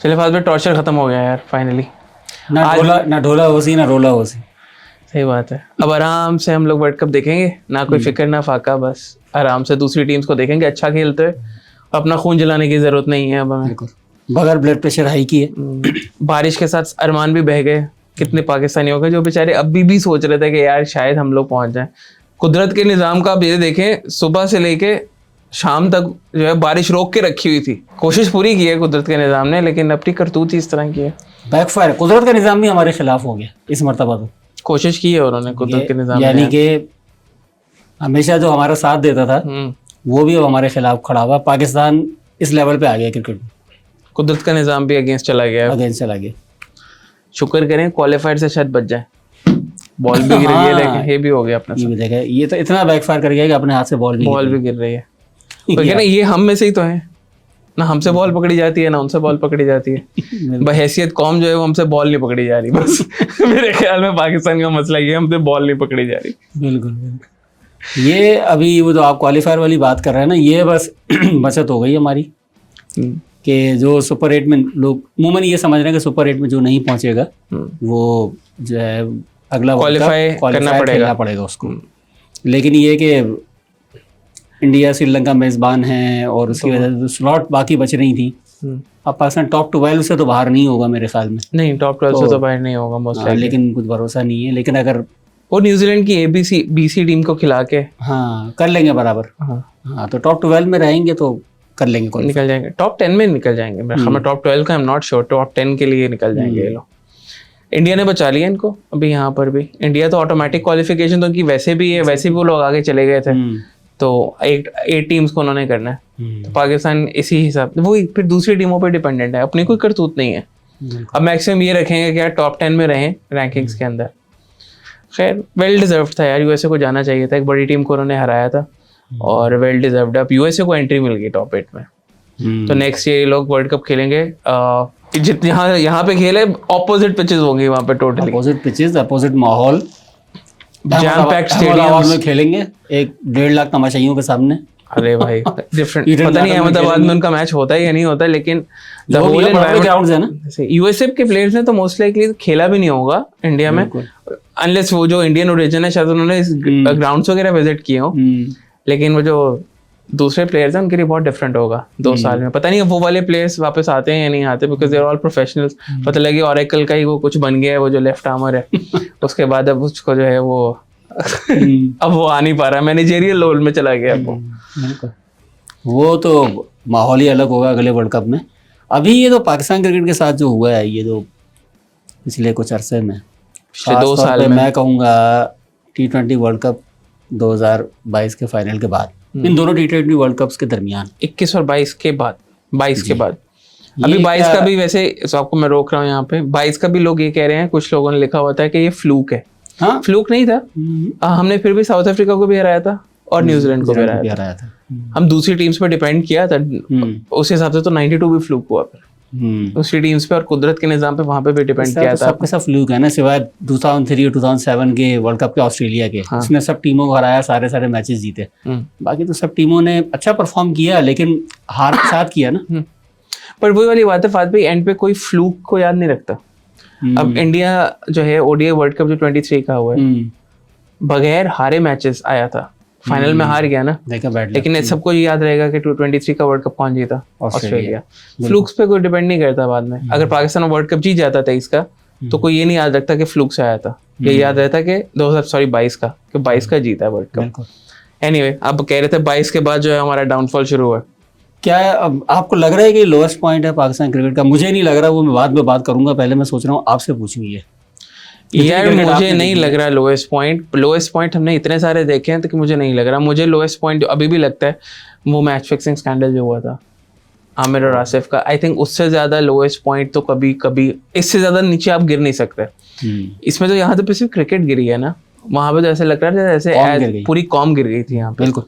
चले फाज में टॉर्चर खत्म हो गया यार फाइनली। ना ढोला होसी ना रोला होसी। सही बात है। अब आराम से हम लोग वर्ल्ड कप देखेंगे, ना कोई फिक्र ना फाका, बस आराम से दूसरी टीम्स को देखेंगे अच्छा खेलते हुए। अपना खून जलाने की जरूरत नहीं है अब हमें, बगैर ब्लड प्रेशर हाई किए। बारिश के साथ अरमान भी बह गए। कितने पाकिस्तानी हो गए जो बेचारे अभी भी सोच रहे थे कि यार शायद हम लोग पहुंच जाएं। कुदरत के निज़ाम का आप ये देखें, सुबह से लेके शाम तक जो है बारिश रोक के रखी हुई थी। कोशिश पूरी की है कुदरत के निज़ाम ने, लेकिन अपनी करतूत ही इस तरह की है। बैकफायर, कुदरत का निज़ाम भी हमारे खिलाफ हो गया इस मर्तबा। तो कोशिश की है उन्होंने कुदरत के निज़ाम, यानी कि हमेशा जो हमारा साथ देता था वो भी अब हमारे खिलाफ खड़ा हुआ। पाकिस्तान इस लेवल पे आ गया क्रिकेट में, कुदरत का निज़ाम भी अगेंस्ट चला गया। अगेंस्ट चला गया। शुक्र करें क्वालिफायर से शायद बच जाए। बॉल भी गिर रही है, लेकिन ये भी हो गया अपना। ये भी देखा, ये तो इतना बैकफायर कर गया कि अपने हाथ से बॉल भी गिर रही है। तो ना ये हम में से ही तो है ना, हमसे बॉल पकड़ी जाती है ना उनसे बॉल पकड़ी जाती है। बहैसियत कौम जो है वो हमसे बॉल नहीं पकड़ी जा रही बस। मेरे ख्याल में पाकिस्तान का मसला ये है, हमसे बॉल नहीं पकड़ी जा रही। बिल्कुल। ये अभी वो जो आप क्वालिफायर वाली बात कर रहे हैं ना, ये बस बचत हो गई हमारी कि जो सुपर 8 में लोग अमूमन ये समझ रहे हैं कि सुपर 8 में जो नहीं पहुंचेगा वो जो है अगला क्वालिफाई करना पड़ेगा उसको। लेकिन ये कि इंडिया श्रीलंका मेजबान है और उसकी वजह से स्लॉट बाकी बच रही थी। अब पाकिस्तान टॉप 12 से तो बाहर नहीं होगा मेरे ख्याल में। नहीं, टॉप 12 से तो बाहर नहीं होगा मोस्ट। लेकिन कुछ भरोसा नहीं है। लेकिन अगर वो न्यूजीलैंड की बीसी टीम को खिला के कर लेंगे बराबर, तो टॉप 12 में रहेंगे तो कर लेंगे, निकल जाएंगे। टॉप 10 में निकल जाएंगे। हमें टॉप 12 का I am not sure, top 10 के लिए निकल जाएंगे ये लोग। इंडिया ने बचा लिया इनको अभी। यहाँ पर भी इंडिया तो ऑटोमेटिक क्वालिफिकेशन तो उनकी वैसे भी है, वैसे भी वो लोग आगे चले गए थे। तो 8 टीम्स को उन्होंने करना है। तो पाकिस्तान इसी हिसाब से वो फिर दूसरी टीमों पर डिपेंडेंट है, अपनी कोई करतूत नहीं है। अब मैक्सिमम ये रखेंगे कि यार टॉप 10 में रहें रैंकिंग्स के अंदर। खैर वेल डिजर्व था यार, यूएसए को जाना चाहिए था। एक बड़ी टीम को उन्होंने हराया था और वेल डिजर्व्ड। अब यूएसए को एंट्री मिल गई टॉप 8 में। तो नेक्स्ट ईयर लोग वर्ल्ड कप खेलेंगे। जितने यहाँ पे खेले ऑपोजिट पिचेस होंगी वहाँ पे, टोटली ऑपोजिट पिचेस, ऑपोजिट माहौल, जैम पैक्ड स्टेडियम में खेलेंगे 1.5 लाख तमाशाइयों के सामने। अरे भाई डिफरेंट। पता नहीं अहमदाबाद में उनका मैच होता है या नहीं होता, लेकिन द होल ग्राउंड्स है ना। यूएसए के प्लेयर्स ने तो मोस्ट लाइकली खेला भी नहीं होगा इंडिया में, अनलेस वो जो इंडियन ओरिजिन है शायद उन्होंने ग्राउंड्स वगैरह विजिट किए हो। लेकिन वो जो दूसरे प्लेयर्स हैं उनके लिए बहुत डिफरेंट होगा 2 साल में। पता नहीं वो वाले प्लेयर्स वापस आते हैं या नहीं आते, because they are all professionals. पता लगे ऑरेकल का ही वो कुछ बन गया है, वो जो लेफ्ट आर्मर है। उसके बाद अब उसको जो है वो अब वो आ नहीं पा रहा, मैनेजेरियल रोल में चला गया अब वो तो माहौल ही अलग होगा अगले वर्ल्ड कप में। अभी ये तो पाकिस्तान क्रिकेट के साथ जो हुआ है, ये तो पिछले कुछ अरसे में, पिछले 2 साल में मैं कहूँगा T20 वर्ल्ड कप 2022 के फाइनल के बाद, इन दोनों T20 वर्ल्ड कप्स के दरमियान 21 और 22 के बाद, 22 के बाद अभी 22 का भी वैसे आपको मैं रोक रहा हूँ यहाँ पे। 22 का भी लोग ये कह रहे हैं, कुछ लोगों ने लिखा हुआ था कि ये फ्लूक है। हाँ, फ्लूक नहीं था। हमने फिर भी साउथ अफ्रीका को भी हराया था और न्यूजीलैंड को भी हराया था। हम दूसरी टीम्स पे डिपेंड किया था उस हिसाब से, तो 92 भी फ्लूक हुआ फिर दूसरी टीम्स पे और कुदरत के निजाम पे वहां पे भी डिपेंड किया था। सबके सब फ्लूक है ना, सिवाय 2003 और 2007 के वर्ल्ड कप के ऑस्ट्रेलिया के। उसने सब टीमों को हराया, सारे मैचेस जीते। बाकी तो सब टीमों ने अच्छा परफॉर्म किया, लेकिन हार के साथ किया ना। पर वही वाली बात है फात भाई, एंड पे कोई फ्लूक को याद नहीं रखता। अब इंडिया जो है ओडीआई वर्ल्ड कप जो 23 का हुआ है, बगैर हारे मैचेस आया था, फाइनल में हार गया ना, लेकिन सबको याद रहेगा कि 23 का वर्ल्ड कप कौन जीता, ऑस्ट्रेलिया। फ्लूक्स पे कोई डिपेंड नहीं करता बाद में। अगर पाकिस्तान वर्ल्ड कप जीत जाता 23 का, तो कोई ये नहीं याद रखता कि फ्लूक से आया था, ये याद रहता कि 22 का, कि 22 का जीता वर्ल्ड कप। एनीवे, आप कह रहे थे 22 के बाद जो है हमारा डाउनफॉल शुरू हुआ। क्या अब आपको लग रहा है कि लोएस्ट पॉइंट है पाकिस्तान क्रिकेट का? मुझे नहीं लग रहा, वो मैं बाद में बात करूंगा। पहले मैं सोच रहा हूँ आपसे पूछूं ये यार, मुझे नहीं लग रहा लोएस्ट पॉइंट हमने इतने सारे देखे हैं तो कि मुझे नहीं लग रहा। मुझे लोएस्ट पॉइंट जो अभी भी लगता है वो मैच फिक्सिंग स्कैंडल जो हुआ था आमिर और आसिफ का। आई थिंक उससे ज्यादा लोएस्ट पॉइंट तो कभी इससे ज्यादा नीचे आप गिर नहीं सकते। इसमें तो यहाँ तो सिर्फ क्रिकेट गिरी है ना, वहां पे तो ऐसे लग रहा था जैसे पूरी कॉम गिर गई थी यहाँ पे। बिल्कुल,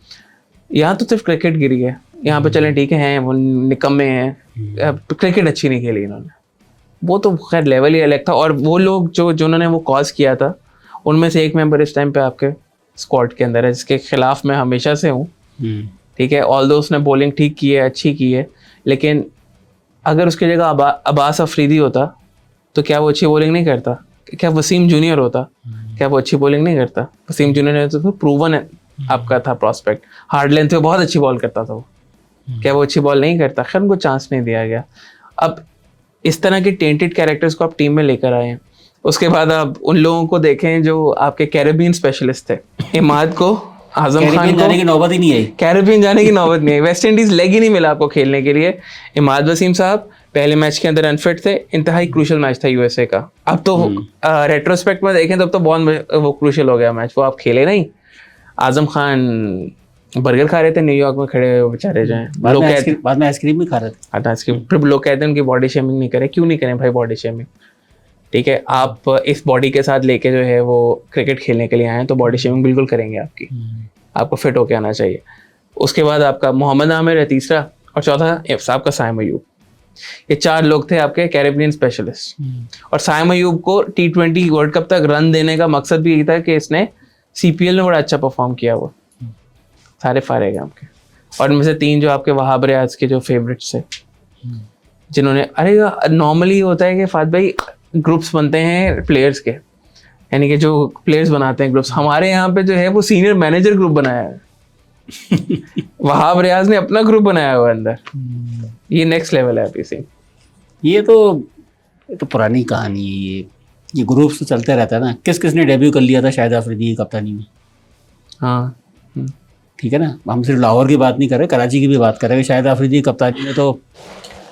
यहाँ तो सिर्फ क्रिकेट गिरी है। यहाँ पे चलें ठीक है, वो निकम्मे हैं, क्रिकेट अच्छी नहीं खेली इन्होंने। वो तो खैर लेवल ही अलग था। और वो लोग जिन्होंने वो कॉज किया था, उनमें से एक मेंबर इस टाइम पे आपके स्क्वाड के अंदर है, जिसके खिलाफ मैं हमेशा से हूँ। ठीक है, ऑल्दो उसने बॉलिंग ठीक की है, अच्छी की है, लेकिन अगर उसकी जगह अब्बास अफरीदी होता तो क्या वो अच्छी बॉलिंग नहीं करता? क्या वसीम जूनियर होता, क्या वो अच्छी बॉलिंग नहीं करता? वसीम जूनियर तो प्रूवन है आपका था प्रॉस्पेक्ट, हार्ड लेंथ पे बहुत अच्छी बॉल करता था वो, क्या वो अच्छी बॉल नहीं करता? खैर उनको चांस नहीं दिया गया। अब इस तरह के टेंटेड कैरेक्टर्स को आप टीम में लेकर आए हैं। उसके बाद आप उन लोगों को देखें जो आपके कैरेबियन स्पेशलिस्ट थे, इमाद को, आजम खान को, जाने की नौबत ही नहीं आई, कैरेबियन जाने की नौबत नहीं आई, वेस्ट इंडीज लेग ही नहीं मिला आपको खेलने के लिए। इमाद वसीम साहब पहले मैच के अंदर अनफिट थे, इंतहाई क्रूशल मैच था यूएसए का। अब तो रेट्रोस्पेक्ट में देखें तो अब तो बहुत वो क्रूशल हो गया मैच, वो आप खेले नहीं। आजम खान बर्गर खा रहे थे न्यूयॉर्क में खड़े हुए बेचारे जो हैं, लोग कहते हैं बाद में आइसक्रीम भी खा रहे थे। आइसक्रीम, फिर लोग कहते हैं उनकी बॉडी शेमिंग नहीं करें। क्यों नहीं करें भाई बॉडी शेमिंग? ठीक है, आप इस बॉडी के साथ लेके जो है वो क्रिकेट खेलने के लिए आए हैं तो बॉडी शेमिंग बिल्कुल करेंगे आपकी, आपको फिट होके आना चाहिए। उसके बाद आपका मोहम्मद आमिर है तीसरा, और चौथा आपका साइम अयूब। ये 4 लोग थे आपके कैरेबियन स्पेशलिस्ट। और साइम अयूब को T20 वर्ल्ड कप तक रन देने का मकसद भी यही था कि इसने CPL में बड़ा अच्छा परफॉर्म किया। वो सारे फारे गए आपके, और इनमें से 3 जो आपके वहाब रियाज के जो फेवरेट्स थे, जिन्होंने, अरे नॉर्मली होता है कि फात भाई ग्रुप्स बनते हैं प्लेयर्स के, यानी कि जो प्लेयर्स बनाते हैं ग्रुप्स, हमारे यहाँ पे जो है वो सीनियर मैनेजर ग्रुप बनाया है। वहाब रियाज ने अपना ग्रुप बनाया हुआ है अंदर, ये नेक्स्ट लेवल है अभी से। ये तो पुरानी कहानी है, ये ग्रुप्स तो चलते रहता है ना। किसने डेब्यू कर लिया था शाहिद अफरीदी की कप्तानी में? हाँ ठीक है ना, हम सिर्फ लाहौर की बात नहीं कर रहे, कराची की भी बात कर रहे हैं। शाहिद अफरीदी की कप्तानी में तो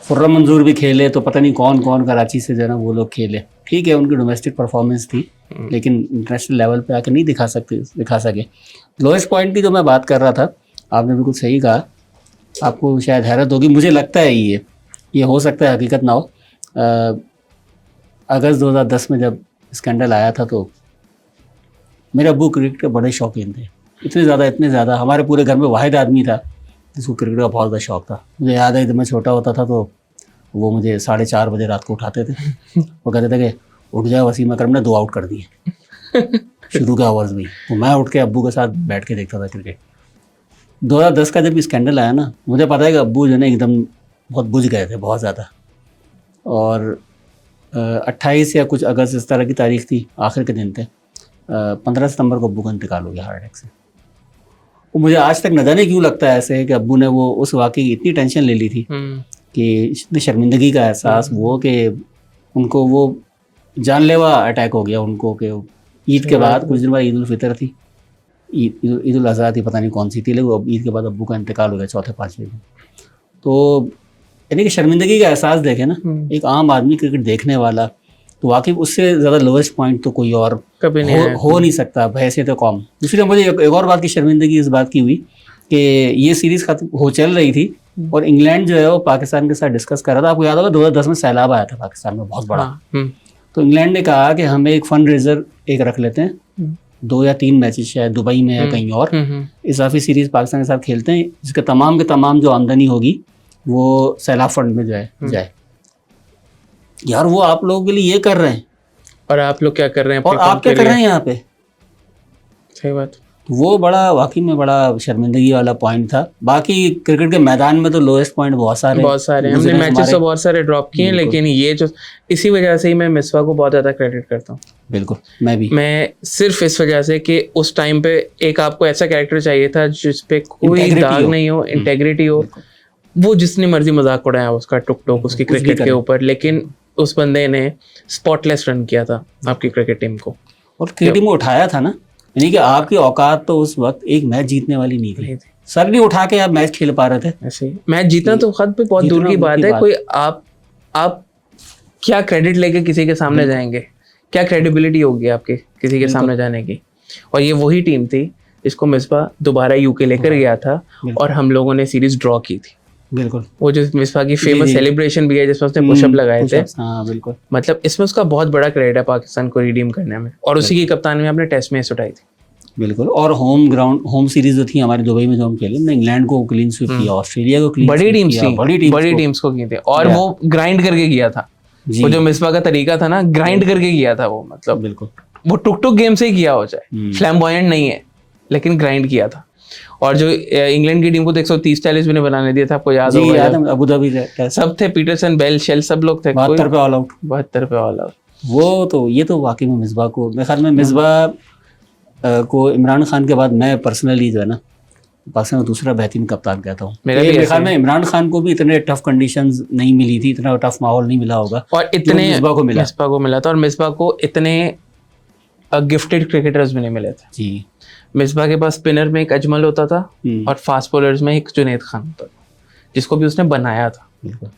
खुर्रम मंजूर भी खेले, तो पता नहीं कौन कौन कराची से जो है ना वो लोग खेले। ठीक है, उनकी डोमेस्टिक परफॉर्मेंस थी, लेकिन इंटरनेशनल लेवल पे आकर नहीं दिखा सके। लोएस्ट पॉइंट की जो मैं बात कर रहा था, आपने बिल्कुल सही कहा, आपको शायद हैरत होगी, मुझे लगता है ये हो सकता है हकीकत ना हो। अगस्त 2010 में जब स्कैंडल आया था तो मेरे अब्बू क्रिकेट के बड़े शौकीन थे, इतने ज़्यादा हमारे पूरे घर में वाहिद आदमी था जिसको क्रिकेट का बहुत ज़्यादा शौक था। मुझे याद है जब मैं छोटा होता था तो वो मुझे 4:30 बजे रात को उठाते थे, वो कहते थे कि उठ जाए वसीम अकरम ने 2 आउट कर दिए शुरू के आवाज़ में। तो मैं उठ के अब्बू के साथ बैठ के देखता था क्रिकेट। 2010 का जब स्कैंडल आया ना, मुझे पता है कि अब्बू जो है एकदम बहुत बुझ गए थे, बहुत ज़्यादा। और 28 या कुछ अगस्त इस तरह की तारीख थी, आखिर के दिन थे। 15 सितंबर को अब्बू का इंतकाल हो गया हार्ट अटैक से। वो मुझे आज तक न जाने क्यों लगता है ऐसे कि अब्बू ने वो उस वाक़े की इतनी टेंशन ले ली थी कि इतनी शर्मिंदगी का एहसास वो कि उनको वो जानलेवा अटैक हो गया उनको, कि ईद के बाद कुछ दिन बाद ईद उल फितर थी, ईद उल अज़हा थी, पता नहीं कौन सी थी, लेकिन ईद के बाद अब्बू का इंतकाल हो गया 4-5वें दिन। तो यानी कि शर्मिंदगी का एहसास देखे ना एक आम आदमी क्रिकेट देखने वाला, तो वाकई उससे ज़्यादा लोवेस्ट पॉइंट तो कोई और कभी नहीं हो नहीं सकता हैसियत कौम। दूसरी मुझे एक और बात की शर्मिंदगी इस बात की हुई कि ये सीरीज़ खत्म चल रही थी और इंग्लैंड जो है वो पाकिस्तान के साथ डिस्कस कर रहा था। आपको याद होगा 2010 में सैलाब आया था पाकिस्तान में बहुत बड़ा। तो इंग्लैंड ने कहा कि हमें एक फंड रेजर रख लेते हैं, 2 या 3 मैचेस शायद दुबई में या कहीं और इजाफी सीरीज पाकिस्तान के साथ खेलते हैं, जिसके तमाम के तमाम जो आमदनी होगी वो सैलाब फंड में जाए। यार वो आप लोगों के लिए ये कर रहे हैं और आप लोग क्या कर रहे हैं, और आप क्या कर रहे हैं यहाँ पे? सही बात। वो बड़ा वाकई में बड़ा शर्मिंदगी वाला पॉइंट था। बाकी क्रिकेट के मैदान में तो लोएस्ट पॉइंट बहुत सारे हमने मैचेस तो बहुत सारे ड्रॉप किए हैं, लेकिन ये जो इसी वजह से ही मैं मिसबा को बहुत ज़्यादा क्रेडिट करता हूँ। बिल्कुल, मैं सिर्फ इस वजह से कि उस टाइम पे एक आपको ऐसा कैरेक्टर चाहिए था जिस पे कोई दाग नहीं हो, इंटेग्रिटी हो। वो जितनी मर्जी मजाक उड़ाया उसका टुक उसकी क्रिकेट के ऊपर, लेकिन उस बंदे ने स्पॉटलेस रन किया था आपकी क्रिकेट टीम को और क्रिकेट टीम को उठाया था ना। यानी कि आपकी औकात तो उस वक्त एक मैच जीतने वाली नहीं थी, सर नहीं उठा के आप मैच खेल पा रहे थे। ऐसे मैच जीतना तो खत पे बहुत दूर की बात है। कोई आप क्या क्रेडिट लेके किसी के सामने जाएंगे, क्या क्रेडिबिलिटी होगी आपके किसी के सामने जाने की? और ये वही टीम थी जिसको मिसबा दोबारा यूके लेकर गया था और हम लोगों ने सीरीज ड्रॉ की थी। बिल्कुल, वो जो मिसबा की फेमस सेलिब्रेशन भी है जिसमें उसने पुशअप लगाए थे। हाँ बिल्कुल, मतलब इसमें उसका बहुत बड़ा क्रेडिट है पाकिस्तान को रिडीम करने में, और उसी की कप्तानी में आपने टेस्ट मैच उठाई थी। बिल्कुल, और होम सीरीज जो थी हमारी दुबई में जो हम खेले, इंग्लैंड को क्लीन स्वीप किया, ऑस्ट्रेलिया को क्लीन, बड़ी टीम्स को की थी, और वो ग्राइंड करके किया था। वो जो मिसबा का तरीका था ना, ग्राइंड करके किया था वो, मतलब बिल्कुल वो टुक गेम से ही किया हो, चाहे फ्लैम्बॉयंट नहीं है लेकिन ग्राइंड किया था। और जो इंग्लैंड की टीम को तो 130-40 भी नहीं बनाने दिया था, आपको याद जी होगा याद जब है, अबू धाबी का सब थे, पीटरसन, बेल, शेल, सब लोग थे, 72 पे ऑल आउट। 72 पे ऑल आउट। वो तो ये तो वाकई में मिसबाह को, मेरे ख्याल में मिसबाह को इमरान खान के बाद मैं पर्सनली जो है ना पाकिस्तान का दूसरा बेहतरीन कप्तान कहता हूँ। मेरा भी मेरे ऐसा ख्याल ही। में इमरान खान को भी इतने टफ कंडीशंस नहीं मिली थी, इतना टफ माहौल नहीं मिला होगा और इतने मिसबाह को मिला। मिसबाह को मिला था, और मिसबाह को इतने गिफ्टेड क्रिकेटर्स भी नहीं मिले थे। जी मिसबाह के पास स्पिनर में एक अजमल होता था और फास्ट बॉलर्स में एक जुनैद खान होता था, जिसको भी उसने बनाया था। बिल्कुल।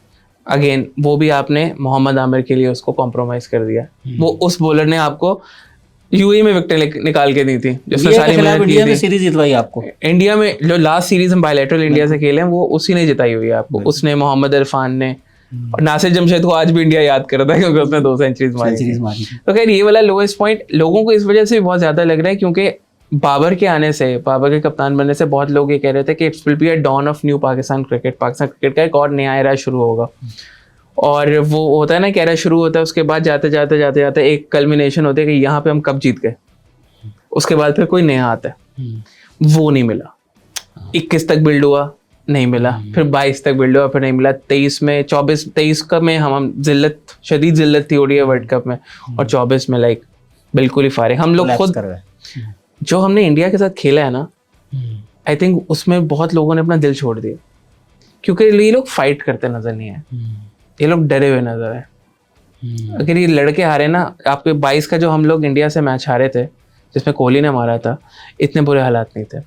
अगेन वो भी आपने मोहम्मद आमिर के लिए उसको कॉम्प्रोमाइज कर दिया। वो उस बॉलर ने आपको यूएई में विकेट निकाल के दी थी, जिसने इंडिया के सारी खिलाफ मेहनत इंडिया की में थी। सीरीज जितवाई आपको। इंडिया में जो लास्ट सीरीज हम बायलैटरल इंडिया से खेले हैं, वो उसी ने जिताई हुई है आपको। उसने, मोहम्मद इरफान ने, और नासिर जमशेद को आज भी इंडिया याद करता है क्योंकि उसने 2 सेंचुरीज मारी थी। सेंचुरीज मारी। तो खैर ये वाला लोएस्ट पॉइंट लोगों को इस वजह से भी बहुत ज्यादा लग रहा है, क्योंकि बाबर के आने से, बाबर के कप्तान बनने से बहुत लोग ये कह रहे थे कि it's will be a dawn of new Pakistan cricket, Pakistan cricket का एक और नया एरा शुरू होगा। और वो होता है ना कि एरा शुरू होता है, उसके बाद जाते जाते एक कल्मिनेशन होती है कि यहाँ पे हम कब जीत गए, उसके बाद फिर कोई नया आता है। वो नहीं मिला। 21 तक बिल्ड हुआ, नहीं मिला, फिर 22 तक बिल्ड हुआ, फिर नहीं मिला। 23 का में हम शदीद जिल्लत थी ओडीआई वर्ल्ड कप में, और 24 में लाइक बिल्कुल ही फारिग। हम लोग खुद जो हमने इंडिया के साथ खेला है ना, आई थिंक उसमें बहुत लोगों ने अपना दिल छोड़ दिया, क्योंकि ये लोग फाइट करते नजर नहीं आए, ये लोग डरे हुए नजर आए। अगर ये लड़के हारे ना, आपके 22 का जो हम लोग इंडिया से मैच हारे थे, जिसमें कोहली ने मारा था, इतने बुरे हालात नहीं थे।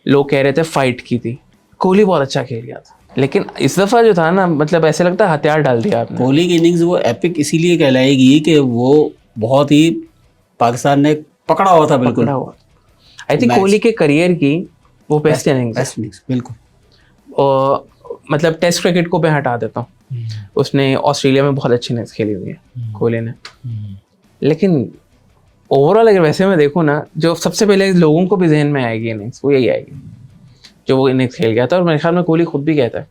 लोग कह रहे थे फाइट की थी, कोहली बहुत अच्छा खेल गया था, लेकिन इस दफा जो था ना, मतलब ऐसे लगता है हथियार डाल दिया आपने। कोहली की इनिंग्स वो एपिक इसीलिए कहलाएगी कि वो बहुत ही पाकिस्तान ने पकड़ा हुआ था, बिल्कुल आई थिंक कोहली के करियर की वो बेस्ट इनिंग्स बिल्कुल। और मतलब टेस्ट क्रिकेट को मैं हटा देता हूँ, उसने ऑस्ट्रेलिया में बहुत अच्छी इनिंग्स खेली हुई है कोहली ने, लेकिन ओवरऑल अगर वैसे मैं देखूँ ना, जो सबसे पहले लोगों को भी जहन में आएगी इनिंग्स, वो यही आएगी जो वो इनिंग्स खेल गया था। और मेरे ख्याल में कोहली खुद भी कहता है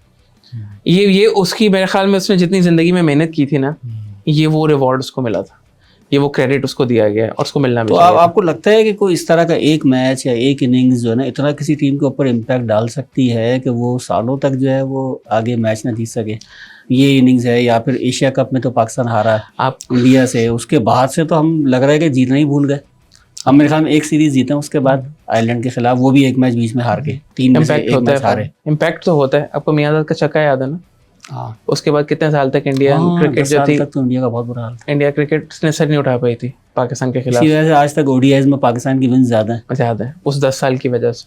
ये उसकी, मेरे ख्याल में उसने जितनी ज़िंदगी में मेहनत की थी ना, ये वो रिवॉर्ड उसको मिला था, ये वो क्रेडिट उसको दिया गया है, और उसको मिलना भी तो चाहिए। आपको लगता है कि कोई इस तरह का एक मैच या एक इनिंग्स जो है ना, इतना किसी टीम के ऊपर इम्पैक्ट डाल सकती है कि वो सालों तक जो है वो आगे मैच ना जीत सके? ये इनिंग्स है, या फिर एशिया कप में तो पाकिस्तान हारा आप इंडिया से, उसके बाद से तो हम लग रहा है कि जीतना ही भूल गए। हम मेरे ख्याल में एक सीरीज जीते हैं, उसके बाद आयरलैंड के खिलाफ, वो भी एक मैच बीच में हार के, 3 में से 1 मैच हारे। इम्पैक्ट तो होता है। आपको मियां का चक्का याद है ना? हाँ। उसके बाद कितने साल तक इंडिया क्रिकेट जो थी, तक तो इंडिया का बहुत बुरा हाल था। इंडिया क्रिकेट ने सर नहीं उठा पाई थी पाकिस्तान के खिलाफ। इसी वजह से आज तक ओडीआईज में पाकिस्तान की विन्स ज्यादा है उस 10 साल की वजह से,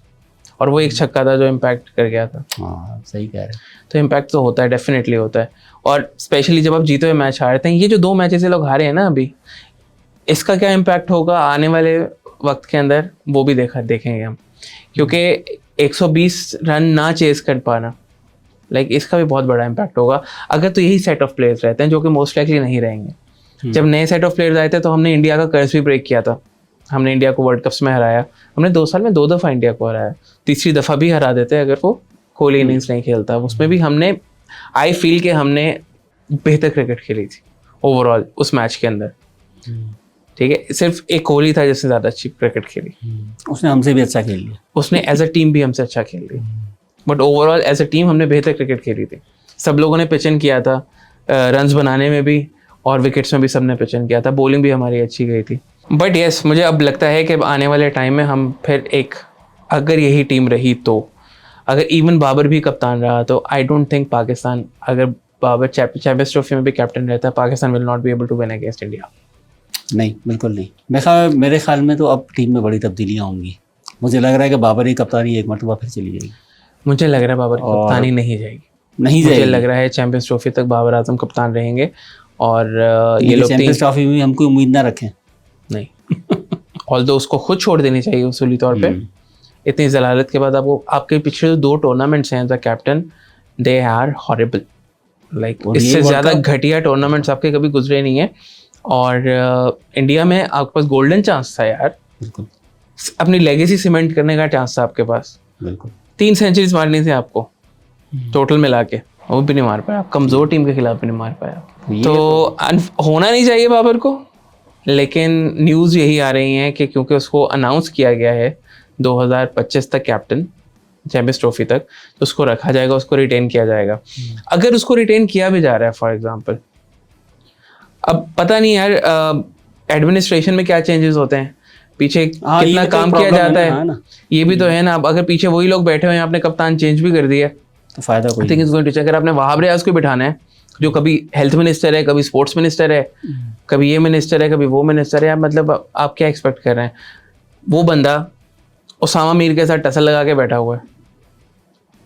और वो एक छक्का था जो इम्पैक्ट कर गया था। हाँ सही कह रहे हैं। तो इम्पैक्ट तो होता है, डेफिनेटली होता है। और स्पेशली जब आप जीते हुए मैच हारते हैं, ये जो 2 मैचेस से लोग हारे हैं ना अभी, इसका क्या इम्पैक्ट होगा आने वाले वक्त के अंदर, वो भी देखेंगे हम, क्योंकि 120 रन ना चेस कर पाना, लाइक इसका भी बहुत बड़ा इम्पैक्ट होगा। अगर तो यही सेट ऑफ प्लेयर्स रहते हैं, जो कि मोस्ट लाइकली नहीं रहेंगे। जब नए सेट ऑफ प्लेयर्स आए थे तो हमने इंडिया का कर्ज भी ब्रेक किया था, हमने इंडिया को वर्ल्ड कप्स में हराया, हमने 2 साल में 2 दफ़ा इंडिया को हराया, तीसरी दफ़ा भी हरा देते अगर वो कोहली इनिंग्स नहीं खेलता। उसमें भी हमने, आई फील कि हमने बेहतर क्रिकेट खेली थी ओवरऑल उस मैच के अंदर। ठीक है, सिर्फ एक कोहली था जिसने ज़्यादा अच्छी क्रिकेट खेली, उसने हमसे भी अच्छा खेल लिया, उसने एज अ टीम भी हमसे अच्छा खेल लिया, but overall as a team हमने बेहतर क्रिकेट खेली थी। सब लोगों ने पिच इन किया था, रन्स बनाने में भी और विकेट्स में भी सबने पिच इन किया था, बॉलिंग भी हमारी अच्छी गई थी। बट येस, मुझे अब लगता है कि आने वाले टाइम में हम फिर एक, अगर यही टीम रही तो, अगर इवन बाबर भी कप्तान रहा तो आई डोंट थिंक पाकिस्तान, अगर बाबर चैंपियंस ट्रॉफी में भी कैप्टन रहता है, Pakistan will not be able to win against India. नहीं, बिल्कुल नहीं। मेरे ख्याल में तो अब टीम में बड़ी तब्दीलियाँ होंगी। मुझे लग रहा है कि बाबर की कप्तानी एक मरतबा फिर चली जाएगी। मुझे लग रहा है बाबर की कप्तानी नहीं जाएगी। मुझे लग रहा है चैंपियंस ट्रॉफी तक बाबर आजम कप्तान रहेंगे, और ये लोग चैंपियंस ट्रॉफी में हमको उम्मीद ना रखें। नहीं ऑल्दो उसको खुद छोड़ देनी चाहिए उसूली तौर पे। इतनी जलालत के बाद आपको, आपके पिछले 2 टूर्नामेंट्स हैं as a captain, they are horrible, like इससे ज़्यादा घटिया टूर्नामेंट्स आपके कभी गुजरे नहीं है। और इंडिया में आपके पास गोल्डन चांस था यार, बिल्कुल अपनी लेगेसी सीमेंट करने का चांस था आपके पास। बिल्कुल 3 सेंचुरीज मारनी थी आपको टोटल मिला के, वो भी नहीं मार पाया, कमज़ोर टीम के खिलाफ भी नहीं मार पाया। तो होना नहीं चाहिए बाबर को, लेकिन न्यूज़ यही आ रही हैं कि क्योंकि उसको अनाउंस किया गया है 2025 तक कैप्टन, चैंपियंस ट्रॉफी तक, तो उसको रखा जाएगा, उसको रिटेन किया जाएगा। अगर उसको रिटेन किया भी जा रहा है फॉर एग्जांपल, अब पता नहीं यार एडमिनिस्ट्रेशन में क्या चेंजेस होते हैं, पीछे कितना काम किया जाता है, ये भी तो है ना। अब अगर पीछे वही लोग बैठे हुए हैं, आपने कप्तान चेंज भी कर दिया तो फायदा कोई think is going to check. अगर आपने वहाब रियाज को बिठाना है, जो कभी हेल्थ मिनिस्टर है, कभी स्पोर्ट्स मिनिस्टर है, कभी ये मिनिस्टर है, कभी वो मिनिस्टर है, मतलब आप क्या एक्सपेक्ट कर रहे हैं? वो बंदा उसामा मीर के साथ टसल लगा के बैठा हुआ है,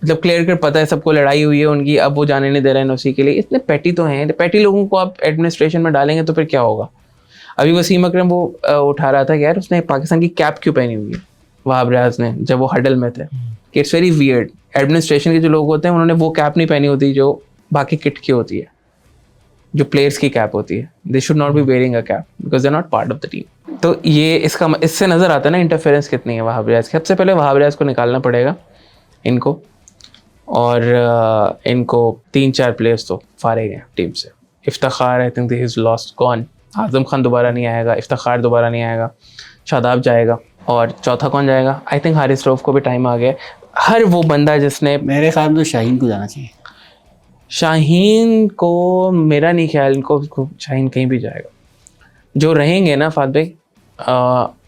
मतलब क्लियर कर पता है सबको लड़ाई हुई है उनकी, अब वो जाने नहीं दे रहे हैं उसी के लिए। इतने पैटी तो हैं, पैटी लोगों को आप एडमिनिस्ट्रेशन में डालेंगे तो फिर क्या होगा? अभी वसीम अकरम वो उठा रहा था कि यार उसने पाकिस्तान की कैप क्यों पहनी हुई है वहाब रियाज ने, जब वो हडल में थे, कि इट्स वेरी वियर्ड। एडमिनिस्ट्रेशन के जो लोग होते हैं उन्होंने वो कैप नहीं पहनी होती जो बाकी किट की होती है, जो प्लेयर्स की कैप होती है। They should not be wearing a cap because they are not part of the team. तो ये इससे नजर आता है ना इंटरफेरेंस कितनी है वहाब रियाज की। सबसे पहले वहाब रियाज को निकालना पड़ेगा इनको, और इनको 3-4 प्लेयर्स तो फारे गए टीम से। Iftikhar I think he is lost gone, Azam Khan दोबारा नहीं आएगा, इफ्तिखार दोबारा नहीं आएगा, शादाब जाएगा, और चौथा कौन जाएगा? आई थिंक हारिस रऊफ को भी टाइम आ गया। हर वो बंदा जिसने, मेरे ख्याल में तो शाहीन को जाना चाहिए। शाहीन को मेरा नहीं ख्याल, इनको शाहीन कहीं भी जाएगा। जो रहेंगे ना फात भाई,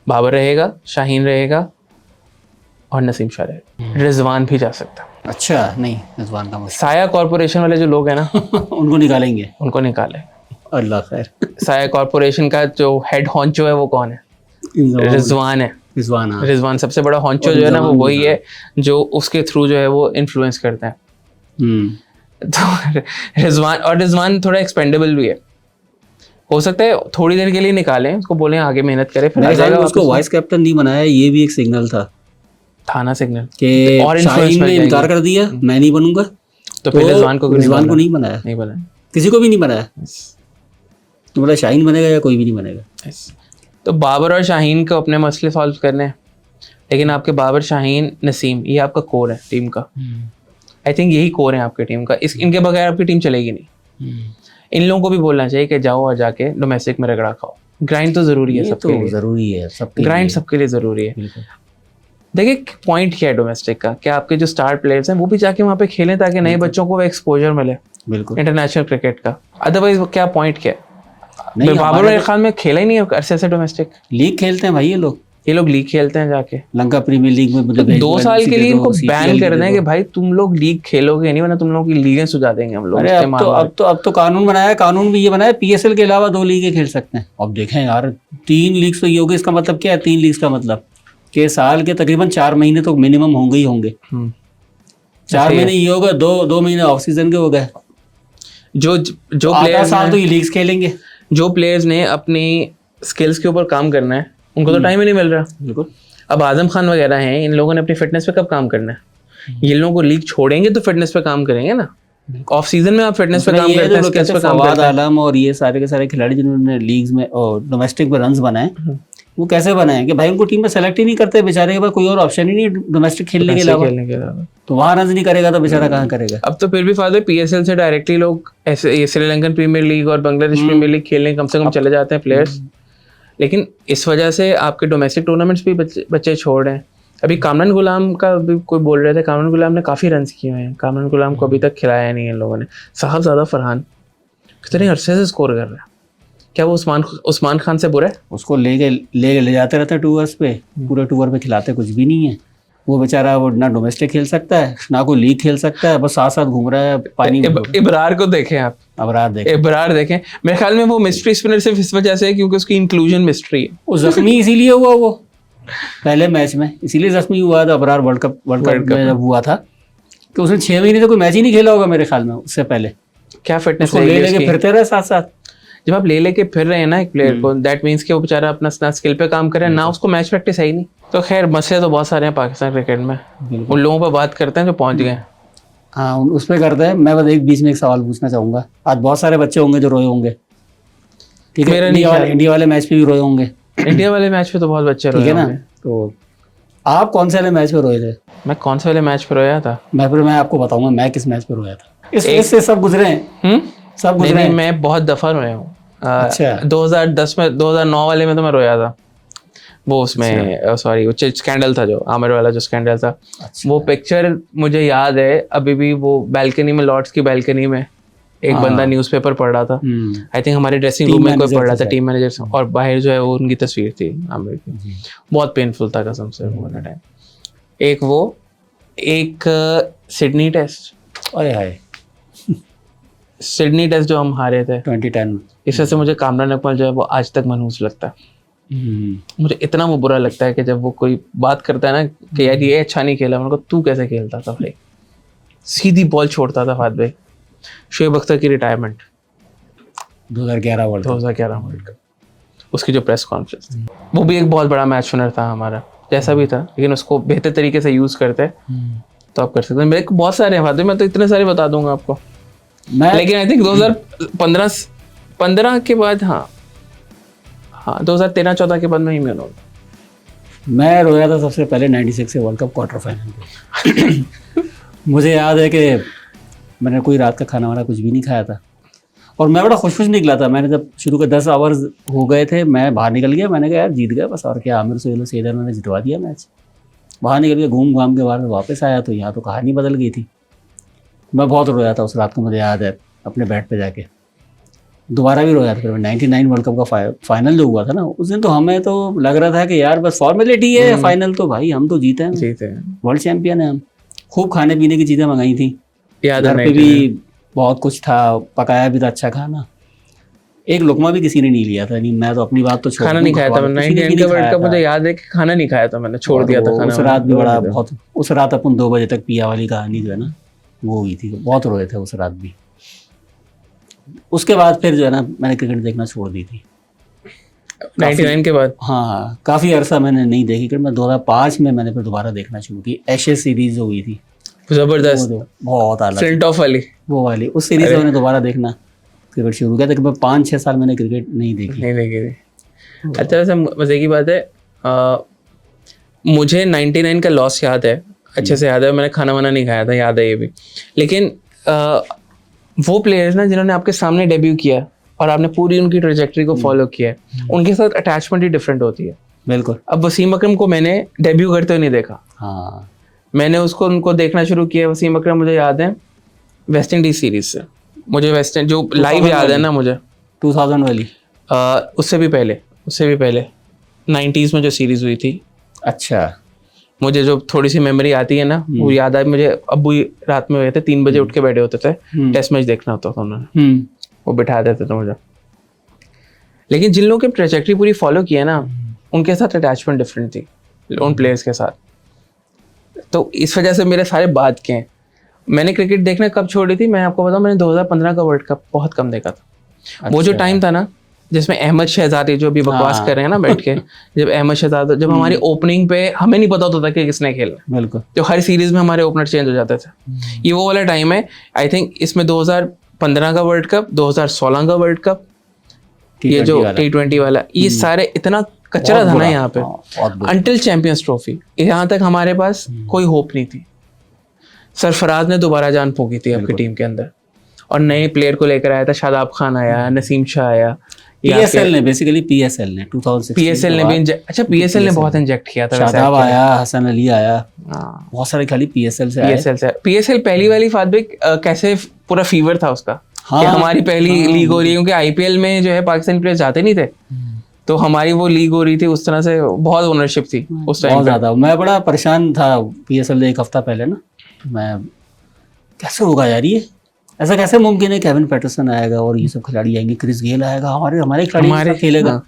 बाबर रहेगा, शाहीन रहेगा और नसीम शाह रहेगा। रिजवान भी जा सकता है। अच्छा नहीं, रिजवान का मुश्किल। साया कॉरपोरेशन वाले जो लोग हैं ना उनको निकालेंगे, उनको निकाले। अल्लाह खैर। साया कॉरपोरेशन का जो हेड हॉन्चो है वो कौन है? रिजवान है। रिजवान, हाँ। रिजवान सबसे बड़ा हॉन्चो जो है ना वो वही है जो उसके थ्रू जो है वो इन्फ्लुएंस करते हैं। तो रिजवान थोड़ा एक्सपेंडेबल भी है, हो सकता है थोड़ी देर के लिए निकालें उसको, बोलें आगे मेहनत करे, फिर आ जाएगा। उसको वाइस कैप्टन नहीं बनाया, ये भी एक सिग्नल था, थाना सिग्नल कि और शाहीन ने इनकार कर दिया, मैं नहीं बनूंगा, तो फिर रिजवान को नहीं बनाया, नहीं बनाया, किसी को भी नहीं बनाया। तो बोला शाहीन बनेगा या कोई भी नहीं बनेगा। तो बाबर और शाहीन को अपने मसले सॉल्व करने हैं, लेकिन आपके बाबर, शाहीन, नसीम, ये आपका कोर है टीम का। आई थिंक यही कोर है आपकी टीम का। इनके बगैर आपकी टीम चलेगी नहीं। इन लोगों को भी बोलना चाहिए कि जाओ और जाके डोमेस्टिक में रगड़ा खाओ। ग्राइंड तो जरूरी है सबके लिए, जरूरी है सबके लिए, ग्राइंड सबके लिए जरूरी है। देखिए पॉइंट क्या है डोमेस्टिक का, क्या आपके जो स्टार प्लेयर्स हैं वो भी जाके वहाँ पे खेलें ताकि नए बच्चों को एक्सपोजर मिले बिल्कुल इंटरनेशनल क्रिकेट का। अदरवाइज क्या पॉइंट क्या है? बाबर मेरे ख्याल में खेला ही नहीं है अरसे से डोमेस्टिक। लीग खेलते हैं भाई ये लोग लीग खेलते हैं जाके लंका प्रीमियर लीग में। तो 2 साल के लिए इनको बैन कर दें कि भाई तुम लोग लीग खेलोगे नहीं, वरना तुम लोगों की लीगें सुझा देंगे हम लोग। अब तो कानून बनाया, कानून भी ये बनाया PSL के अलावा 2 लीगें खेल सकते हैं। अब देखें यार 3 लीग तो ये होगी, इसका मतलब क्या है 3 लीग का मतलब कि साल के तकरीबन 4 महीने तो मिनिमम होंगे ही होंगे। 4 महीने ये होगा, 2 महीने ऑफ सीजन के हो गए। जो प्लेयर्स साल तो ये लीग्स खेलेंगे, जो प्लेयर्स ने अपनी स्किल्स के ऊपर काम करना है उनको तो टाइम ही नहीं मिल रहा। बिल्कुल। अब आजम खान वगैरह हैं, इन लोगों ने अपनी फिटनेस पे कब काम करना है? ये लोगों को लीग छोड़ेंगे तो फिटनेस पे काम करेंगे ना। ऑफ सीजन में आप फिटनेस पे काम करते हैं, स्किल्स पे काम करते हैं। आलम और ये सारे के सारे खिलाड़ी जिन्होंने लीग्स में और डोमेस्टिक में रन्स बनाए, वो कैसे बनाए कि भाई उनको टीम में सेलेक्ट ही नहीं करते बेचारे के पास कोई और ऑप्शन ही नहीं डोमेस्टिक खेलने के अलावा। तो वहाँ रन्स नहीं करेगा तो बेचारा कहाँ करेगा? अब तो फिर भी फायदा PSL से डायरेक्टली लोग ऐसे श्रीलंकन प्रीमियर लीग और बांग्लादेश प्रीमियर लीग खेलने कम से कम चले जाते हैं प्लेयर्स। लेकिन इस वजह से आपके डोमेस्टिक टूर्नामेंट्स भी बच्चे छोड़ रहे हैं। अभी कामरान गुलाम का भी कोई बोल रहे थे, कामरान गुलाम ने काफ़ी रन्स किए हैं, कामरान गुलाम को अभी तक खिलाया नहीं इन लोगों ने। साहबजादा फरहान कितने अरसे से स्कोर कर रहा है, क्या वो उस्मान खान से बुरा है? उसको ले जाते रहते हैं टूर्स पे, पूरे टूर पे खिलाते कुछ भी नहीं है। वो बेचारा वो ना डोमेस्टिक खेल सकता है ना कोई लीग खेल सकता है, बस साथ साथ घूम रहा है पानी में। इब्रार को देखें आप, इब्रार देखें, मेरे ख्याल में वो मिस्ट्री स्पिनर सिर्फ इस वजह से है क्योंकि उसकी इंक्लूजन मिस्ट्री है। वो जख्मी इसीलिए हुआ, वो पहले मैच में इसीलिए जख्मी हुआ था। इब्रार वर्ल्ड कप में जब हुआ था तो उसने 6 महीने से कोई मैच ही नहीं खेला होगा मेरे ख्याल में। उससे पहले क्या फिटनेस लेके फिरते रहे साथ साथ। जब आप लेके फिर रहे हैं ना एक प्लेयर को, दैट मीन्स कि वो बेचारा अपना स्किल पे काम करे ना, उसको मैच प्रैक्टिस है ही नहीं। तो खैर मसले तो बहुत सारे हैं पाकिस्तान क्रिकेट में, उन लोगों पर बात करते हैं जो पहुंच गए। हाँ उस पर करते हैं। मैं बस बीच में एक सवाल पूछना चाहूँगा। आज बहुत सारे बच्चे होंगे जो रोए होंगे, ठीक है? इंडिया वाले मैच पे भी रोए होंगे। इंडिया वाले मैच पे तो बहुत बच्चे रोए होंगे। तो आप कौन से वाले मैच पे रोए थे? मैं कौन से वाले मैच पे रोया था? मैं आपको बताऊंगा मैं किस मैच पे रोया था। इससे सब गुजरे हैं, सब गुजरे हैं। मैं बहुत दफा रोया हूँ। अच्छा 2010 में, 2009 वाले में तो मैं रोया था। वो उसमें सॉरी वो स्कैंडल था जो आमिर वाला जो स्कैंडल था, अच्छा। वो पिक्चर मुझे याद है अभी भी। वो बैल्कनी में, लॉर्ड्स की बैल्कनी में एक हाँ। बंदा न्यूज़पेपर पढ़ रहा था, आई थिंक हमारे ड्रेसिंग टीम रूम में कोई मैनेजर पढ़ रहा था था, टीम मैनेजर से, और बाहर जो है वो उनकी तस्वीर थी आमिर की। जी। बहुत पेनफुल था कसम से वो वाला टाइम। एक वो, एक सिडनी टेस्ट, अरे हाय, सिडनी टेस्ट जो हम हारे थे 2010 में। इस वजह से मुझे कामरान अकमल जो है वो आज तक मनहूस लगता है। मुझे इतना वो बुरा लगता है कि जब वो कोई बात करता है ना कि यार ये अच्छा नहीं खेला, उनको तू कैसे खेलता था भाई, सीधी बॉल छोड़ता था फात भाई। शोएब अख्तर की retirement 2011 world cup. 2011 world cup, उसकी जो प्रेस कॉन्फ्रेंस थी, वो भी एक बहुत बड़ा मैच विनर था हमारा, जैसा भी था, लेकिन उसको बेहतर तरीके से यूज करते तो आप कर सकते हैं। मेरे को बहुत सारे हैं फात भाई, मैं तो इतने सारे बता दूंगा आपको, लेकिन आई थिंक 2015 के बाद, हाँ 2013-14 के बाद में ही मैं मैं रोया था सबसे पहले 96 से वर्ल्ड कप क्वार्टर फाइनल पे। मुझे याद है कि मैंने कोई रात का खाना वाना कुछ भी नहीं खाया था, और मैं बड़ा खुश निकला था। मैंने जब शुरू के 10 आवर्स हो गए थे, मैं बाहर निकल गया, मैंने कहा यार जीत गया बस, और क्या, आमिर सुहेल से इधर मैंने जितवा दिया मैच। बाहर निकल के घूम घाम के बाहर वापस आया तो यहाँ तो कहानी बदल गई थी। मैं बहुत रोया था उस रात को, मुझे याद है, अपने बेड पे जाके। दोबारा भी रोया था फिर 99 वर्ल्ड कप का फाइनल जो हुआ था ना, उस दिन तो हमें तो लग रहा था कि यार बस फॉर्मेलिटी है फाइनल, तो भाई हम तो जीते हैं, वर्ल्ड चैंपियन है हम। खूब खाने पीने की चीज़ें मंगाई थी, घर पे भी बहुत कुछ था, पकाया भी था अच्छा खाना। एक लुकमा भी किसी ने नहीं लिया था। नहीं, मैं तो अपनी बात तो छोड़, खाना नहीं खाया था मैंने 99 का वर्ल्ड कप, मुझे याद है कि खाना नहीं खाया था मैंने, छोड़ दिया था खाना। उस रात भी बड़ा बहुत, उस रात अपन 2 बजे तक पिया वाली कहानी जो है ना वो हुई थी, बहुत रोए थे उस रात भी। उसके बाद फिर जो है ना मैंने क्रिकेट देखना छोड़ दी थी 99 के बाद। हाँ, काफ़ी अरसा मैंने नहीं देखी क्रिकेट। मैं 2005 में मैंने फिर दोबारा देखना शुरू की, एशेज सीरीज जो हुई थी, जबरदस्त, बहुत आला, फ्लिंट ऑफ वाली, वो वाली, उस सीरीज में मैंने दोबारा देखना क्रिकेट शुरू किया था। 5-6 साल मैंने क्रिकेट नहीं देखी थी। अच्छा, वैसे मजे की बात है, मुझे 99 का लॉस याद है, अच्छे से याद है। मैंने खाना वाना नहीं खाया था, याद है ये भी। लेकिन वो प्लेयर्स ना जिन्होंने आपके सामने डेब्यू किया और आपने पूरी उनकी ट्रेजेक्टरी को फॉलो किया है, उनके साथ अटैचमेंट ही डिफरेंट होती है। बिल्कुल। अब वसीम अकरम को मैंने डेब्यू करते हुए नहीं देखा, हाँ, मैंने उनको देखना शुरू किया। वसीम अकरम मुझे याद है वेस्ट इंडीज सीरीज से, मुझे वेस्ट इंडीज जो लाइव याद है ना मुझे 2000 वाली, उससे भी पहले 90s में जो सीरीज हुई थी। अच्छा, मुझे जो थोड़ी सी मेमोरी आती है ना वो याद है मुझे। अब्बू रात में हुए थे, 3 बजे उठ के बैठे होते थे, टेस्ट मैच देखना होता था उन्होंने, वो बिठा देते थे मुझे। लेकिन जिन लोगों की ट्रेजेक्टरी पूरी फॉलो की है ना, उनके साथ अटैचमेंट डिफरेंट थी उन प्लेयर्स के साथ। तो इस वजह से मेरे सारे बाद के हैं। मैंने क्रिकेट देखना कब छोड़ी थी, मैं आपको बताऊं, मैंने 2015 का वर्ल्ड कप बहुत कम देखा था। अच्छा। वो जो टाइम था ना जिसमें अहमद शहजादी जो अभी बकवास कर रहे हैं ना बैठ के, जब अहमद शहजादी, जब हमारी ओपनिंग पे हमें नहीं पता होता था कि किसने खेलना, बिल्कुल, जो हर सीरीज में हमारे ओपनर चेंज हो जाते थे, ये वो वाला टाइम है। आई थिंक इसमें 2015 का वर्ल्ड कप, 2016 का वर्ल्ड कप, ये जो T20 वाला, ये सारे इतना कचरा था ना यहाँ पे, अंटिल चैंपियंस ट्रॉफी, यहाँ तक हमारे पास कोई होप नहीं थी। सरफराज ने दोबारा जान फूकी थी आपकी टीम के अंदर, और नए प्लेयर को लेकर आया था, शादाब खान आया, नसीम शाह आया, PSL ने बेसिकली PSL ने 2016 PSL ने भी अच्छा PSL ने बहुत इंजेक्ट किया था। शादाब आया, हसन अली आया, बहुत सारे खाली PSL से आए। PSL पहली वाली फातबिक कैसे पूरा फीवर था उसका, कि हमारी पहली लीग हो रही है, क्योंकि IPL में जो है पाकिस्तानी प्लेयर्स जाते नहीं थे, तो हमारी वो लीग हो रही थी, उस तरह से बहुत ओनरशिप थी उस टाइम, बहुत ज्यादा। मैं बड़ा परेशान था PSL एक हफ्ता पहले ना, मैं कैसे होगा यार ये, ऐसा कैसे मुमकिन है, केविन पैटरसन आएगा और ये सब खिलाड़ी आएंगे, क्रिस गेल आएगा, हमारे खिलाड़ी खेलेगा।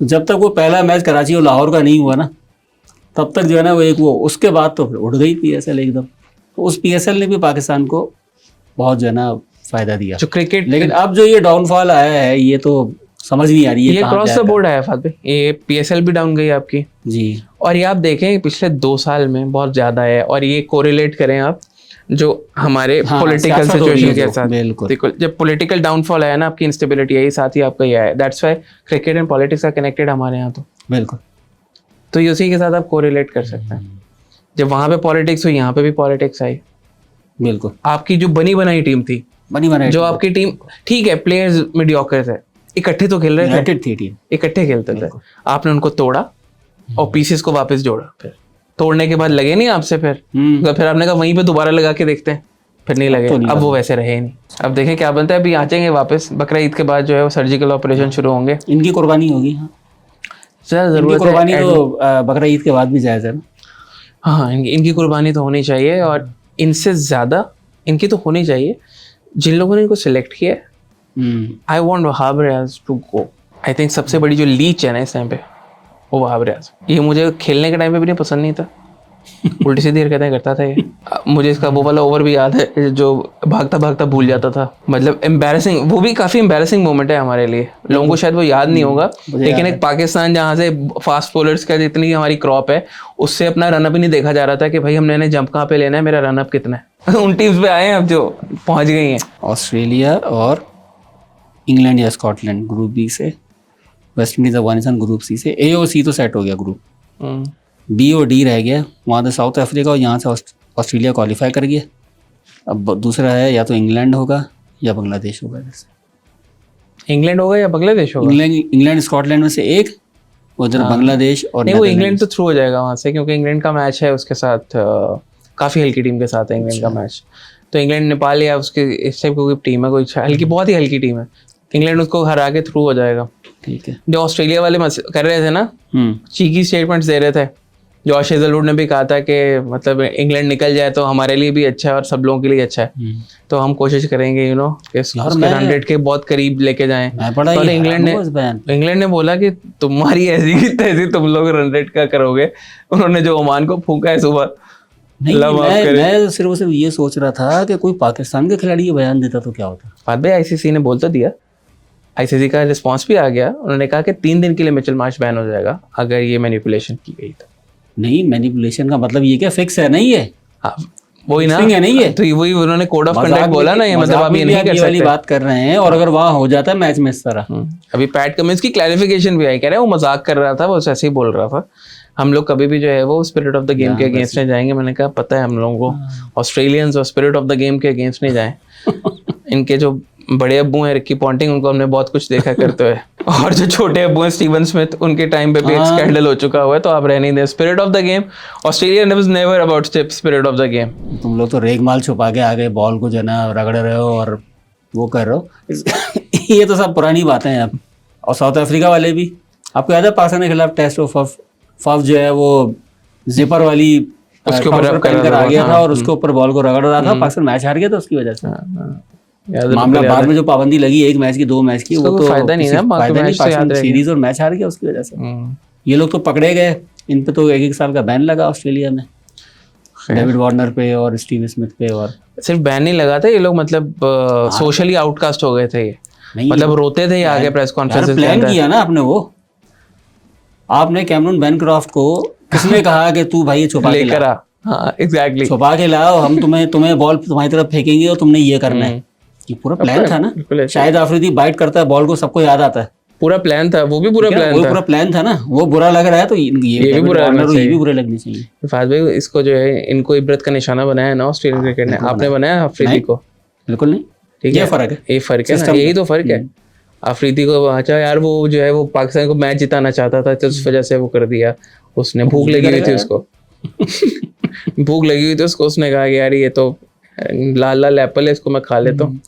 तो जब तक वो पहला मैच कराची और लाहौर का नहीं हुआ ना, तब तक जो है ना वो उसके बाद तो फिर उड़ गई PSL एकदम। तो उस PSL ने भी पाकिस्तान को बहुत जो है ना फायदा दिया जो क्रिकेट। लेकिन अब जो ये डाउनफॉल आया है, ये तो समझ नहीं आ रही है, ये क्रॉस द बोर्ड आया फातिह, ये PSL भी डाउन गई आपकी जी। और ये आप देखें पिछले 2 साल में बहुत ज्यादा है, और ये कोरिलेट करें आप जो हमारे पॉलिटिकल सिचुएशन के साथ, बिल्कुल जब पॉलिटिकल डाउनफॉल आया ना, आपकी इंस्टेबिलिटी आई, साथ ही आपका ये आया। That's why cricket and politics are connected हमारे यहाँ, तो बिल्कुल, तो ये उसी के साथ आप कोरिलेट कर सकते हैं। जब वहां पे पॉलिटिक्स हुई, यहाँ पे भी पॉलिटिक्स आई, बिल्कुल। आपकी जो बनी बनाई टीम थी, जो आपकी टीम, ठीक है प्लेयर्स मीडियोकर थे, इकट्ठे तो खेल रहे थे, इकट्ठे खेलते थे, आपने उनको तोड़ा, और पीसेस को वापस जोड़ा, फिर तोड़ने के बाद लगे नहीं आपसे, हम्म। तो फिर आपने कहा वहीं पे दोबारा लगा के देखते हैं, फिर नहीं लगे। तो नहीं अब वो लगे। वैसे रहे ही नहीं। अब देखें क्या बनता है। अभी आ जाएंगे वापस बकरा ईद के बाद जो है वो सर्जिकल ऑपरेशन शुरू होंगे। इनकी कुर्बानी होगी। हाँ, ज़्यादा इनकी ज़रूरत कुर्बानी है तो बकरा ईद के बाद भी जायज़ है ना। हाँ, इनकी कुर्बानी तो होनी चाहिए, और इनसे ज़्यादा इनकी तो होनी चाहिए जिन लोगों ने इनको सिलेक्ट किया है। I want Wahab Riaz to go. I think सबसे बड़ी जो लीच है ना इस टाइम पे वो वहाब रियाज। ये मुझे खेलने के टाइम पे भी नहीं पसंद नहीं था, उल्टी सीधी हरकतें करता था ये। मुझे इसका वो वाला ओवर भी याद है जो भागता भागता भूल जाता था, मतलब एम्बैरेसिंग, वो भी काफ़ी एम्बैरेसिंग मोमेंट है हमारे लिए। लोगों को शायद वो याद नहीं होगा, लेकिन एक पाकिस्तान जहाँ से फास्ट बॉलर्स का जितनी हमारी क्रॉप है उससे अपना रनअप ही नहीं देखा जा रहा था कि भाई हमने जंप कहाँ पे लेना है, मेरा रनअप कितना है। उन टीम्स पे आए हैं अब जो पहुंच गई हैं। ऑस्ट्रेलिया और इंग्लैंड या स्कॉटलैंड ग्रुप बी से, West Indies Afghanistan group C से। ए और सी तो सेट हो गया ग्रुप, बी और डी रह गया। वहाँ से साउथ अफ्रीका और यहाँ से ऑस्ट्रेलिया क्वालिफाई कर गया। अब दूसरा है या तो इंग्लैंड होगा या बांग्लादेश होगा। इंग्लैंड होगा या बांग्लादेश होगा। इंग्लैंड स्कॉटलैंड में से एक, उधर बांग्लादेश और नहीं, वो इंग्लैंड तो थ्रू हो जाएगा वहाँ से, क्योंकि इंग्लैंड का मैच है उसके साथ, काफ़ी हल्की टीम के साथ है इंग्लैंड का मैच। तो इंग्लैंड नेपाल या उसके इस टाइप की टीम है, कोई हल्की, बहुत ही हल्की टीम है। इंग्लैंड उसको हरा के थ्रू हो जाएगा। ठीक है। जो ऑस्ट्रेलिया वाले कर रहे थे ना, चीकी स्टेटमेंट्स दे रहे थे, जो शेजलवुड ने भी कहा था कि मतलब इंग्लैंड निकल जाए तो हमारे लिए भी अच्छा है और सब लोगों के लिए अच्छा है। तो हम कोशिश करेंगे कि उसके 100 के बहुत करीब लेके जाएं। तो इंग्लैंड ने बोला कि तुम्हारी ऐसी की तैसी, तुम लोग रन रेट का करोगे। उन्होंने जो ओमान को फूंका है सुबह। नहीं, मैं सिर्फ ये सोच रहा था कि कोई पाकिस्तान के खिलाड़ी ये बयान देता तो क्या होता। बात भाई आईसीसी ने बोल तो दिया, आईसीसी का रिस्पॉन्स भी आ गया। उन्होंने कहा कि 3 दिन के लिए मिचेल मार्श बैन हो जाएगा अगर ये मैनिपुलेशन की गई तो। नहीं, मैनिपुलेशन का मतलब ये क्या फिक्स है नहीं है? हाँ, वही ना है नहीं है, तो वही उन्होंने कोड ऑफ कंडक्ट बोला ना, ये मतलब आप ये नहीं कर सकते। बात कर रहे हैं, और अगर वहां हो जाता है मैच में इस तरह। अभी पैट कमिंस की क्लैरिफिकेशन भी आई, कह रहे हैं वो मजाक कर रहा था, वो ऐसे ही बोल रहा था। हम लोग कभी भी जो है वो स्पिरिट ऑफ द गेम के अगेंस्ट नहीं जाएंगे। मैंने कहा पता है हम लोगों को ऑस्ट्रेलियंस और स्पिरिट ऑफ द गेम के अगेंस्ट नहीं जाएं। इनके जो बड़े अब्बू हैं रिकी पॉन्टिंग, उनको हमने बहुत कुछ देखा करते हुए, और जो छोटे अब्बू हैं स्टीवन स्मिथ, उनके टाइम पे भी एक स्कैंडल हो चुका हुआ है। तो आप रहने दें spirit of the game. Australia was never about spirit of the game. तुम लोग तो रेगमाल छुपा के आगे बॉल को जो है ना रगड़ रहे हो और वो कर रहे हो। ये तो सब पुरानी बातें हैं अब। और साउथ अफ्रीका वाले भी, आपको याद है पाकिस्तान के खिलाफ टेस्ट ऑफ फफ जो है वो जिपर वाली उसके ऊपर पहनकर आ गया था और उसके ऊपर बॉल को रगड़ रहा था, पाकिस्तान मैच हार गया था उसकी वजह से। मामला बाद में जो पाबंदी लगी 1 मैच की 2 मैच की, वो तो फायदा नहीं ना, पाकिस्तान सीरीज और मैच हार गया उसकी वजह से। ये लोग तो पकड़े गए, इन पे तो 1 साल का बैन लगा ऑस्ट्रेलिया में, डेविड वार्नर पे और स्टीव स्मिथ पे। और सिर्फ बैन नहीं लगा था, ये लोग मतलब सोशली आउटकास्ट हो गए थे। ये मतलब रोते थे आगे प्रेस कॉन्फ्रेंस प्लान किया ना आपने। वो आपने कैमरून बैनक्रॉफ्ट को किसने कहा कि तू भाई छुपा के लेकर आ। हाँ एग्जैक्टली, छुपा के लाओ, हम तुम्हें बॉल तुम्हारी तरफ फेंकेंगे और तुमने ये करना है। ये पूरा प्लान था ना। शायद अफरीदी बाइट करता है बॉल को, सबको याद आता है। पूरा प्लान था, वो भी पूरा प्लान था। पूरा प्लान था ना। वो बुरा लग रहा है तो ये भी बुरा लगनी चाहिए। फाज भाई इसको जो है इनको इबरत का निशाना बनाया है ना ऑस्ट्रेलियन क्रिकेट ने। आपने बनाया अफरीदी को? बिल्कुल नहीं। ठीक है, ये फर्क है, ये फर्क है ना, यही तो फर्क है। अफरीदी को अच्छा यार वो जो है वो पाकिस्तान को मैच जिताना चाहता था, तो उस वजह से वो कर दिया उसने। भूख लगी हुई थी उसको, भूख लगी हुई थी उसको, उसने कहा कि यार ये तो लाल लाल एप्पल है, इसको मैं खा लेता हूँ।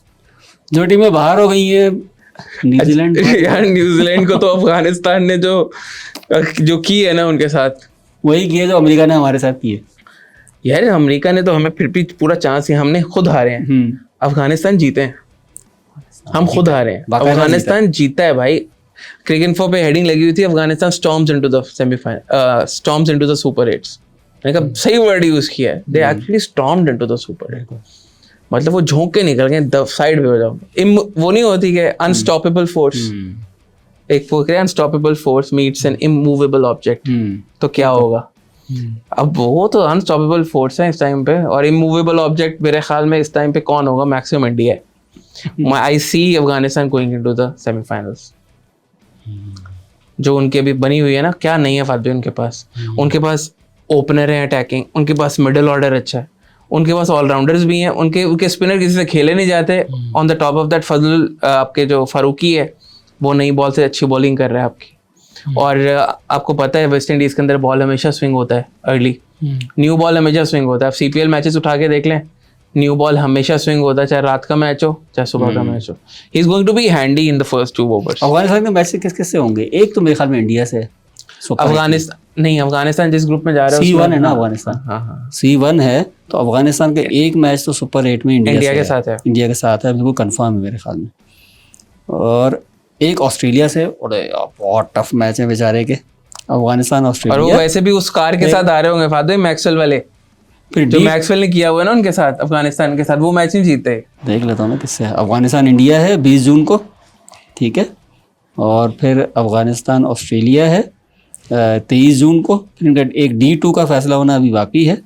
जो टीमें बाहर हो गई है न्यूजीलैंड, यार न्यूजीलैंड को तो अफगानिस्तान ने जो की है ना उनके साथ, वही की है जो अमेरिका ने हमारे साथ की है। यार अमेरिका ने तो हमें फिर भी पूरा चांस है, हमने खुद हारे हैं। अफगानिस्तान जीते हैं, हम खुद हारे हैं। अफगानिस्तान जीता है भाई। क्रिकेइन्फो पे हेडिंग लगी हुई थी, Afghanistan storms into the semifinal, storms into the super 8s। मैंने कहा सही वर्ड यूज किया है, they actually stormed into the super 8। मतलब वो झोंक के निकल गए, साइड पे हो जाओ। वो नहीं होती कि अनस्टॉपेबल फोर्स, एक वो unstoppable force meets N immovable object, तो क्या होगा? अब वो तो अनस्टॉपेबल फोर्स है इस टाइम पे, और इमूवेबल ऑब्जेक्ट मेरे ख्याल में इस टाइम पे कौन होगा? मैक्सिमम इंडिया है। I see Afghanistan going into the semifinals. जो उनकी अभी बनी हुई है ना, क्या नहीं है फादे उनके पास। उनके पास ओपनर है अटैकिंग, उनके पास मिडिल ऑर्डर अच्छा है, उनके पास ऑलराउंडर्स भी हैं, उनके स्पिनर किसी से खेले नहीं जाते। On the top of that Fazal आपके जो फारूकी है वो नई बॉल से अच्छी बॉलिंग कर रहा है आपकी। और आपको पता है वेस्ट इंडीज के अंदर बॉल हमेशा स्विंग होता है अर्ली, न्यू बॉल हमेशा स्विंग होता है। आप सीपीएल मैचेस उठा के देख लें, न्यू बॉल हमेशा स्विंग होता है, चाहे रात का मैच हो चाहे सुबह का मैच हो। He is going to be handy in the first 2 overs. Afghanistan के मैच से किस से होंगे? एक तो मेरे ख्याल में इंडिया से है। अफगानिस्तान नहीं, अफगानिस्तान जिस ग्रुप में जा रहा है C1 है ना अफगानिस्तान। हाँ C1 है तो अफगानिस्तान के एक मैच तो सुपर 8 में इंडिया के साथ है। इंडिया के साथ है, बिल्कुल कंफर्म है मेरे ख्याल में। और एक ऑस्ट्रेलिया से, और बहुत टफ मैच है बेचारे के, अफगानिस्तान ऑस्ट्रेलिया। और वो वैसे भी उस कार के साथ आ रहे होंगे फादर मैक्सवेल वाले, फिर जो मैक्सवेल ने किया हुआ है ना उनके साथ, अफगानिस्तान के साथ, वो मैच नहीं जीते। देख लेता हूँ मैं किससे है। अफगानिस्तान इंडिया है 20 जून को, ठीक है। और फिर अफगानिस्तान ऑस्ट्रेलिया है 23 जून को। फिर इनका एक D2 का फैसला होना अभी बाकी है,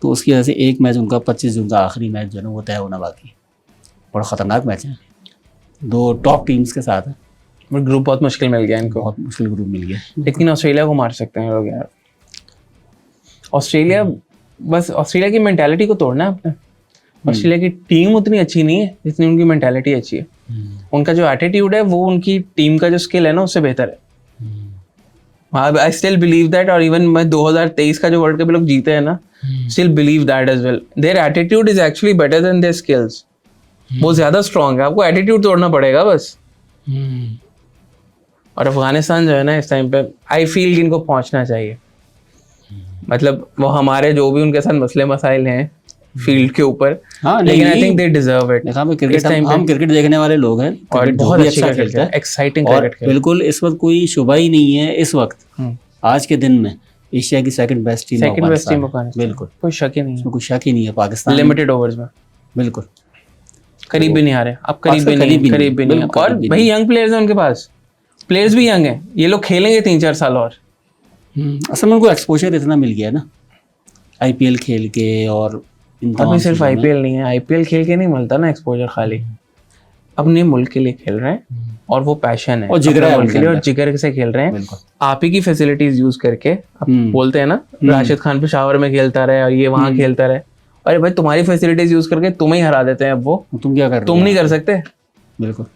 तो उसकी वजह से एक मैच उनका 25 जून का आखिरी मैच जो है वो तय होना बाकी है। बड़ा ख़तरनाक मैच है, 2 टॉप टीम्स के साथ है। ग्रुप बहुत मुश्किल मिल गया इनको, बहुत मुश्किल ग्रुप मिल गया। लेकिन ऑस्ट्रेलिया को मार सकते हैं लोग यार। ऑस्ट्रेलिया, बस ऑस्ट्रेलिया की मेंटालिटी को तोड़ना है आपने। ऑस्ट्रेलिया की टीम उतनी अच्छी नहीं है जितनी उनकी मेंटालिटी अच्छी है। उनका जो एटीट्यूड है वो उनकी टीम का जो स्किल है ना उससे बेहतर है। I still believe that. और इवन मैं 2023 का जो वर्ल्ड कप लोग जीते हैं ना, still believe that as well. Their attitude is actually better than their skills. वो ज्यादा स्ट्रांग है, आपको एटीट्यूड तोड़ना पड़ेगा बस। और अफगानिस्तान जो है ना इस टाइम पे, आई फील कि इनको पहुंचना चाहिए। मतलब वो हमारे जो भी उनके साथ मसले मसाइल हैं फील्ड के ऊपर, हाँ, लेकिन I think they deserve it. Cricket हम क्रिकेट देखने वाले लोग हैं और बहुत भी अच्छा खेलते हैं, एक्साइटिंग और क्रिकेट खेलते हैं। बिल्कुल इस वक्त कोई शुबा ही नहीं है इस वक्त आज के दिन में एशिया की सेकंड बेस्ट टीम अफगानिस्तान। बिल्कुल कोई शक ही नहीं है, इसमें कोई शक ही नहीं है। पाकिस्तान लिमिटेड ओवर्स में बिल्कुल करीब भी नहीं आ रहे, अब करीब भी नहीं। और भाई यंग प्लेयर्स हैं उनके पास, प्लेयर्स भी यंग हैं, ये लोग खेलेंगे 3-4 साल और। असल में उनको एक्सपोजर इतना मिल गया ना IPL खेल के, और अभी सिर्फ IPL नहीं है, IPL खेल के नहीं मिलता ना एक्सपोजर, खाली अपने मुल्क के लिए खेल रहे हैं और वो पैशन है और जिगर है मुल्क के लिए, और जिगर से खेल रहे हैं। आप ही की फैसिलिटीज यूज करके, आप बोलते हैं ना राशिद खान पेशावर में खेलता रहे और ये वहां खेलता रहे। अरे भाई तुम्हारी फैसिलिटीज यूज करके तुम्हें ही हरा देते हैं अब वो, तुम क्या कर रहे हो? तुम नहीं कर सकते। बिल्कुल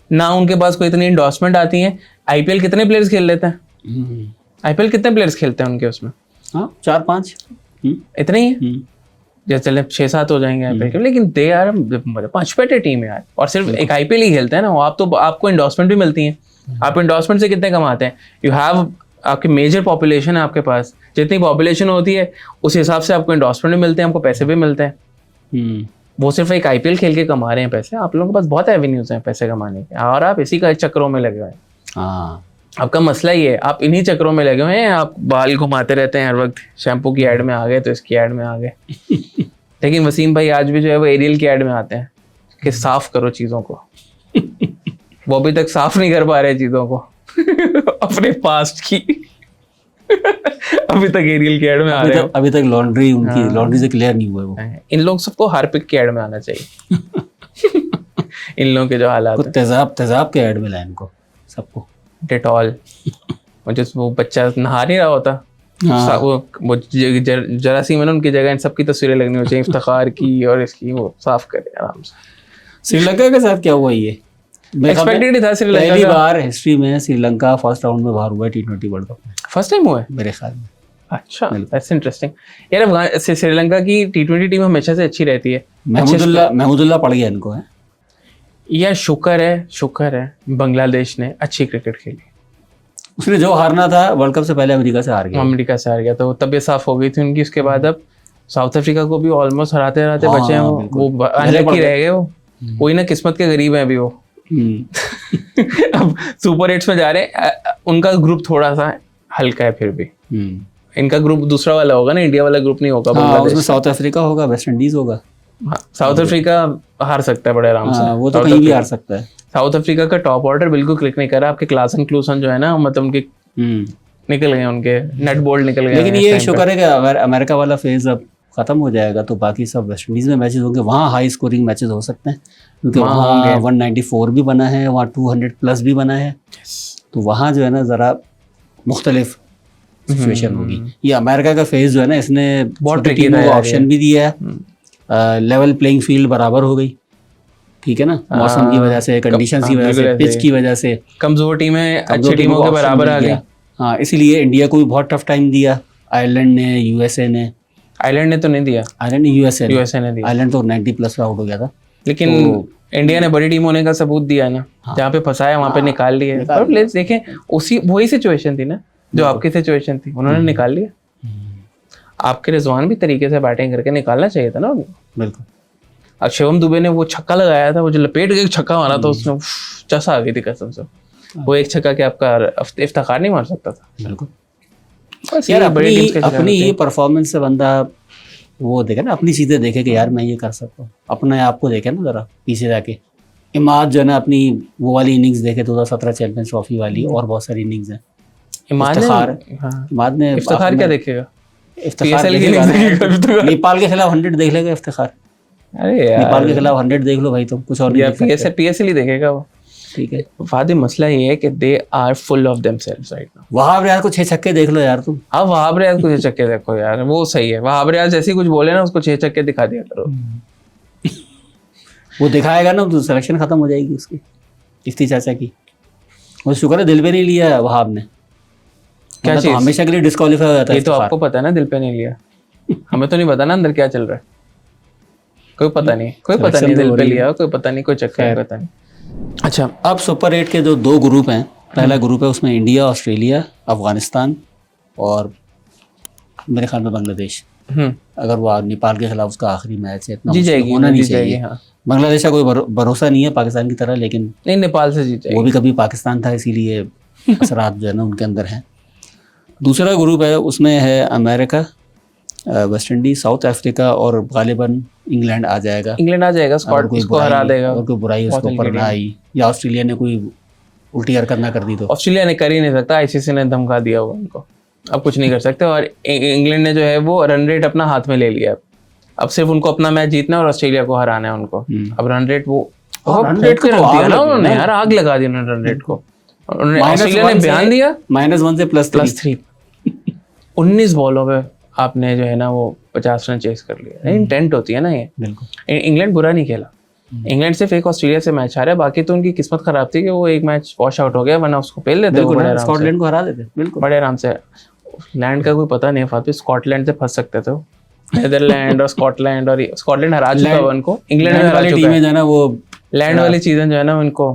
ना उनके पास कोई इतनी इंडोर्समेंट आती है। IPL कितने प्लेयर्स खेल लेते हैं? IPL कितने प्लेयर्स खेलते हैं उनके उसमें? हाँ 4-5 इतने ही है। जैसे चले 6-7 हो जाएंगे IPL के, लेकिन दे आर पंचपेटे टीम है यार, और सिर्फ एक IPL ही खेलते हैं ना। आप तो आपको इंडोर्समेंट भी मिलती है। आप इंडोर्समेंट से कितने कमाते हैं? यू हैव, आपकी मेजर पॉपुलेशन है आपके पास, जितनी पॉपुलेशन होती है उस हिसाब से आपको इंडोर्समेंट भी मिलते हैं, आपको पैसे भी मिलते हैं। वो सिर्फ एक IPL खेल के कमा रहे हैं पैसे। आप लोगों के पास बहुत एवेन्यूज हैं पैसे कमाने के, और आप इसी का चक्करों में लगे हुए हैं। हाँ आपका मसला ही है, आप इन्हीं चक्करों में लगे हुए हैं। आप बाल घुमाते रहते हैं हर वक्त, शैम्पू की ऐड में आ गए तो इसकी ऐड में आ गए। लेकिन वसीम भाई आज भी जो है वो एरियल की ऐड में आते हैं कि साफ करो चीज़ों को। वो अभी तक साफ नहीं कर पा रहे चीज़ों को अपने पास्ट की। अभी तक एरियल की ऐड में आ रहे हैं। अभी तक लॉन्ड्री उनकी लॉन्ड्री से क्लियर नहीं हुआ वो। इन लोग सबको हार्पिक की ऐड में आना चाहिए। इन लोगों के जो हालात तेजाब के ऐड में लाए इनको सबको। डेटॉल, वो बच्चा नहा नहीं रहा होता, वो जरासीम है ना, उनकी जगह इन सबकी तस्वीरें लगनी हो चाहिए, इफ्तिखार की और इसकी, वो साफ करे आराम से। श्रीलंका के साथ क्या हुआ? ये एक्सपेक्टेड ही था। श्रीलंका पहली बार हिस्ट्री में श्रीलंका फर्स्ट राउंड में बाहर हुआ है T20 वर्ल्ड कप में। फर्स्ट टाइम हुआ है मेरे ख्याल में। अच्छा, दैट्स इंटरेस्टिंग यार। श्रीलंका की T20 टीम हमेशा से अच्छी रहती है। महमूदुल्लाह पड़ गया इनको है यार। शुक्र है बांग्लादेश ने अच्छी क्रिकेट खेली। उसने जो हारना था वर्ल्ड कप से पहले अमेरिका से हार गया, तो तबीयत साफ हो गई थी उनकी। उसके बाद अब साउथ अफ्रीका को भी ऑलमोस्ट हराते बचे हैं वो अनलकी रह गए। वो कोई ना, किस्मत के गरीब हैं अभी वो। अब सुपर 8 में जा रहे हैं। उनका ग्रुप थोड़ा सा हल्का है फिर भी। इनका ग्रुप दूसरा वाला होगा ना, इंडिया वाला ग्रुप नहीं होगा। उसमें साउथ अफ्रीका होगा, वेस्ट इंडीज होगा। साउथ अफ्रीका हार सकता है बड़े आराम से। वो तो कहीं भी हार सकता है। साउथ अफ्रीका का टॉप ऑर्डर बिल्कुल क्लिक नहीं कर रहा। आपके क्लासन क्लूसन जो है ना, मतलब उनके निकल गए, उनके नेट बोल्ड निकल गए। लेकिन ये शुक्र है कि अगर अमेरिका वाला फेज अब खत्म हो जाएगा तो बाकी सब वेस्ट इंडीज में मैचेस होंगे। वहाँ हाई स्कोरिंग मैचेस हो सकते हैं, क्योंकि वहाँ 194 भी बना है, वहाँ 200+ भी बना है। तो वहाँ जो है ना ज़रा मुख्तलिफ सिचुएशन होगी। ये अमेरिका का फेज जो है ना, इसने बहुत टीमों को ऑप्शन भी दिया है। लेवल प्लेइंग फील्ड बराबर हो गई, ठीक है ना, मौसम की वजह से, कंडीशंस की वजह से, पिच की वजह से। कमजोर टीमें अच्छी टीमों के बराबर आ गई। हाँ, इसीलिए इंडिया को भी बहुत टफ टाइम दिया आयरलैंड ने, यूएसए ने। आयरलैंड ने तो नहीं दिया, आयरलैंड, यूएसए यूएसए ने दिया, आयरलैंड तो 90+ आउट हो गया था। लेकिन इंडिया ने बड़ी टीम होने का सबूत दिया ना, जहाँ पे फंसाया वहाँ पे निकाल लिया। और प्लेयर्स देखें, उसी वही सिचुएशन थी ना जो आपकी सिचुएशन थी, उन्होंने निकाल लिया। आपके रिजवान भी तरीके से बैटिंग करके निकालना चाहिए था ना उनको। बिल्कुल। और शिवम दुबे ने वो छक्का लगाया था, वो जो लपेट के छक्का मारा था उसमें चस आ गई थी कसम से। वो एक छक्का के आपका इफ्तिखार नहीं मार सकता था। बिल्कुल बस यार, ये बड़ी टीम्स के अपनी ही परफॉर्मेंस से बंदा वो देखे ना, अपनी चीजें देखे कि यार मैं ये कर सकता हूँ, अपने आप को देखे ना जरा पीछे जाके। इमाद जो है ना, अपनी वो वाली इनिंग्स देखे 2017 चैंपियंस ट्रॉफी वाली, और बहुत सारी इनिंग्स हैं। इमाद ने इफ्तिखार क्या देखेगा? इफ्तिखार PSL की देखेगा नहीं ना। नेपाल के खिलाफ 100 देख लेगा इफ्तिखार। अरे यार, नेपाल के खिलाफ 100 देख लो भाई, तुम कुछ और नहीं देख सकते। PSL ही देखेगा वो। ठीक है, फादी मसला ये है कि they are full of themselves right now. Wahab Riaz को 6 छक्के देख लो यार तुम। हाँ, वहाब रियाज को 6 छक्के देखो यार, वो सही है। वहाब रियाज जैसे कुछ बोले ना, उसको 6 छक्के दिखा दिया करो। वो दिखाएगा ना तो सिलेक्शन खत्म हो जाएगी उसकी, इफ्ती चाचा की। वो शुक्र है दिल पे नहीं लिया वहाब ने, क्या तो हमेशा के लिए डिस्क्वालीफाई हो जाता है। ये तो आपको पता है ना, दिल पे नहीं लिया। हमें तो नहीं पता ना अंदर क्या चल रहा है, कोई पता नहीं, कोई पता नहीं दिल पे लिया, कोई पता नहीं, कोई चक्कर पता नहीं। अच्छा, अब सुपर 8 के जो 2 ग्रुप हैं, पहला ग्रुप है उसमें इंडिया, ऑस्ट्रेलिया, अफगानिस्तान और मेरे ख्याल में बांग्लादेश। अगर वो नेपाल के खिलाफ उसका आखिरी मैच है, इतना होना नहीं चाहिए। हाँ। बांग्लादेश का कोई भरोसा नहीं है पाकिस्तान की तरह, लेकिन नहीं, नेपाल से जीत जाएगी। वो भी कभी पाकिस्तान था, इसीलिए असरात जो है ना उनके अंदर हैं। दूसरा ग्रुप है, उसमें है America, West Indies, south Africa और गालिबन इंग्लैंड आ जाएगा। इंग्लैंड आ जाएगा, स्कॉट इसको हरा देगा। और कोई बुराई उसके ऊपर ना आई, या ऑस्ट्रेलिया ने कोई उल्टी हरकत ना कर दी तो। ऑस्ट्रेलिया ने कर ही नहीं सकता, आईसीसी ने धमका दिया हुआ उनको, अब कुछ नहीं कर सकते। और इंग्लैंड ने जो है वो रन रेट अपना हाथ में ले लिया। अब सिर्फ उनको अपना मैच जीतना है और ऑस्ट्रेलिया को हराना है उनको। अब रन रेट वो रन रेट को रख दिया ना उन्होंने यार, आग लगा दी उन्होंने रन रेट को। ऑस्ट्रेलिया ने बयान दिया -1 से +3। 19 बॉलों पे आपने जो है ना वो 50 रन चेस कर लिया। इंटेंट होती है ना ये। बिल्कुल, इंग्लैंड बुरा नहीं खेला, इंग्लैंड सिर्फ एक ऑस्ट्रेलिया से मैच हारा है, बाकी तो उनकी किस्मत खराब थी कि वो एक मैच वॉश आउट हो गया, वरना उसको पेल लेते हैं, स्कॉटलैंड को हरा देते। बिल्कुल, बड़े आराम से। लैंड का कोई पता नहीं फातिह, स्कॉटलैंड से फंस सकते थे, नेदरलैंड और स्कॉटलैंड, और स्कॉटलैंड हरा चुका है उनको, इंग्लैंड में हरा चुका है। जो है ना वो लैंड वाली चीजें जो है ना उनको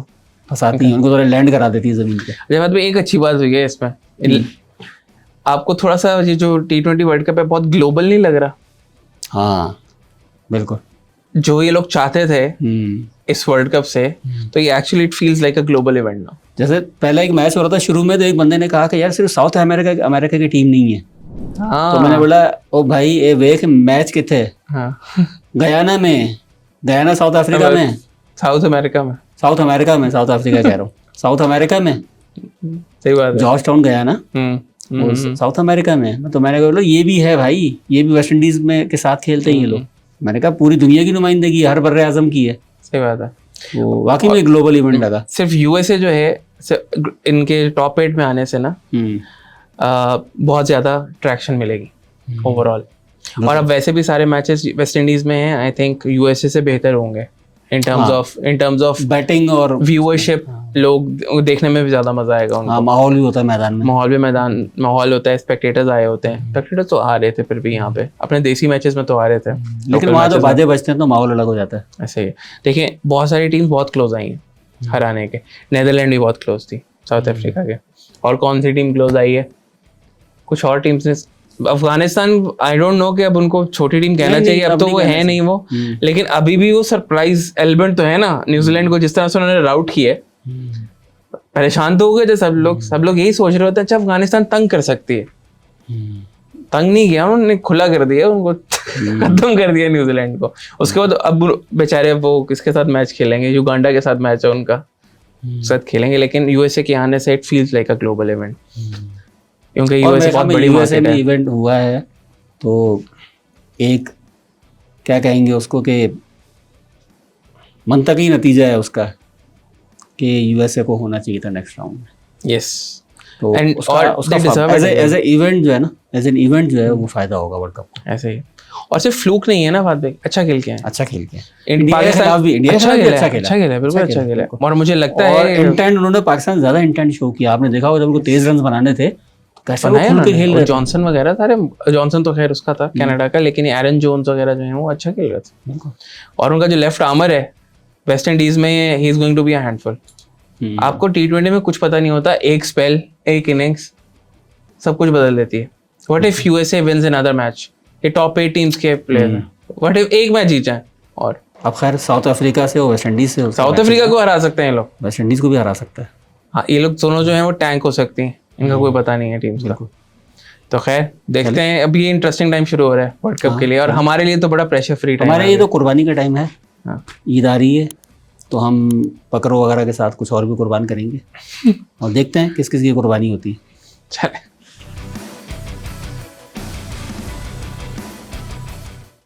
फंसाती हैं, उनको थोड़ा लैंड करा देती है जमीन पे। जब एक अच्छी बात हुई है इसमें, आपको थोड़ा सा ये जो T20 वर्ल्ड कप है बहुत ग्लोबल नहीं लग रहा? हाँ बिल्कुल, जो ये लोग चाहते थे इस वर्ल्ड कप से, तो ये actually it feels like a global event now. जैसे पहला एक मैच हो रहा था शुरू में, तो एक बंदे ने कहा कि यार सिर्फ साउथ अमेरिका की टीम नहीं है। हाँ। तो मैंने बोला ओ भाई ये वेख मैच किथे? हाँ। गयाना में, गयाना साउथ अफ्रीका में, साउथ अमेरिका में, साउथ अफ्रीका कह रहा हूँ, साउथ अमेरिका में, सही बात है, George town Guyana south America में। तो मैंने कहा ये भी है भाई, ये भी वेस्ट इंडीज में के साथ खेलते हैं ये लोग। मैंने कहा पूरी दुनिया की नुमाइंदगी हर बर्रे आजम की है। सही बात है, वो वाकई में ग्लोबल इवेंट लगा। सिर्फ यूएसए जो है इनके टॉप 8 में आने से ना बहुत ज्यादा ट्रैक्शन मिलेगी ओवरऑल। और अब वैसे भी सारे मैचेस वेस्ट इंडीज में हैं, आई थिंक यूएसए से बेहतर होंगे इन टर्म्स ऑफ बैटिंग और व्यूअरशिप। लोग देखने में भी ज्यादा मजा आएगा उनको। माहौल भी होता है मैदान में, माहौल होता है, स्पेक्टेटर्स आए होते हैं। स्पेक्टेटर्स तो आ रहे थे फिर भी यहाँ पे अपने देसी मैचेस में तो आ रहे थे, लेकिन वहाँ तो बाजे बजते हैं तो माहौल अलग हो जाता है। ऐसे ही देखिए, बहुत सारी टीम्स बहुत क्लोज आई हैं हराने के। नेदरलैंड भी बहुत क्लोज थी साउथ अफ्रीका के। और कौन सी टीम क्लोज आई है? कुछ और टीम्स ने, अफगानिस्तान आई डोंट नो कि अब उनको छोटी टीम कहना चाहिए, अब तो वो है नहीं वो, लेकिन अभी भी वो सरप्राइज एलिमेंट तो है ना। न्यूजीलैंड को जिस तरह से उन्होंने राउट किया, परेशान तो हो गए थे सब लोग यही सोच रहे होते हैं अच्छा अफगानिस्तान तंग कर सकती है। तंग नहीं किया उन्होंने, खुला कर दिया उनको, खत्म कर दिया न्यूजीलैंड को। उसके बाद अब बेचारे वो किसके साथ मैच खेलेंगे? युगांडा के साथ मैच है उनका, साथ खेलेंगे। लेकिन यूएसए के आने से it feels like a global event, क्योंकि यूएसए बहुत बड़ी मार्केट है। इवेंट हुआ है तो एक क्या कहेंगे उसको कि मंतकी नतीजा है उसका कि यूएसए को होना चाहिए था नेक्स्ट राउंड में। यस, तो उसका एज ए इवेंट जो है ना, एज एन इवेंट जो है वो फायदा होगा वर्ल्ड कप को। ऐसे ही, और सिर्फ फ्लूक नहीं है ना बात, अच्छा खेल के हैं, अच्छा खेल के इंडिया के खिलाफ भी अच्छा खेला, बिल्कुल अच्छा खेला। और मुझे लगता है इंटेंट उन्होंने पाकिस्तान ज्यादा इंटेंट शो किया। आपने देखा होगा जब उनको 23 रन बनाने थे कैसे वो बनाया खुल के खेल उन्होंने, रहे और जॉनसन वगैरह सारे, जॉनसन तो खैर उसका था कनाडा का, लेकिन एरन जोन्स वगैरह जो है वो अच्छा खेल रहे थे। बिल्कुल। और उनका जो लेफ्ट आर्मर है वेस्ट इंडीज में, he is going to be a handful. आपको T20 में कुछ पता नहीं होता, एक स्पेल, एक इनिंग्स सब कुछ बदल देती है। What if USA wins another match, ये टॉप 8 टीम्स के प्लेयर हैं, व्हाट इफ एक मैच जीत जाए, और अब खैर साउथ अफ्रीका से हो, वेस्ट इंडीज से हो, साउथ अफ्रीका को हरा सकते हैं ये लोग। वेस्ट इंडीज को भी हरा सकता है। हाँ, ये लोग दोनों जो हैं वो टैंक हो सकती हैं, इनका कोई पता नहीं है टीम्स का। तो खैर देखते हैं, अभी ये इंटरेस्टिंग टाइम शुरू हो रहा है वर्ल्ड कप के लिए, और हमारे लिए तो बड़ा प्रेशर फ्री टाइम हमारे है। लिए तो कुर्बानी का टाइम है, हाँ। ईद आ रही है, तो हम बकरों वगैरह के साथ कुछ और भी कुर्बान करेंगे और देखते हैं किस किस की कुर्बानी होती है। चले।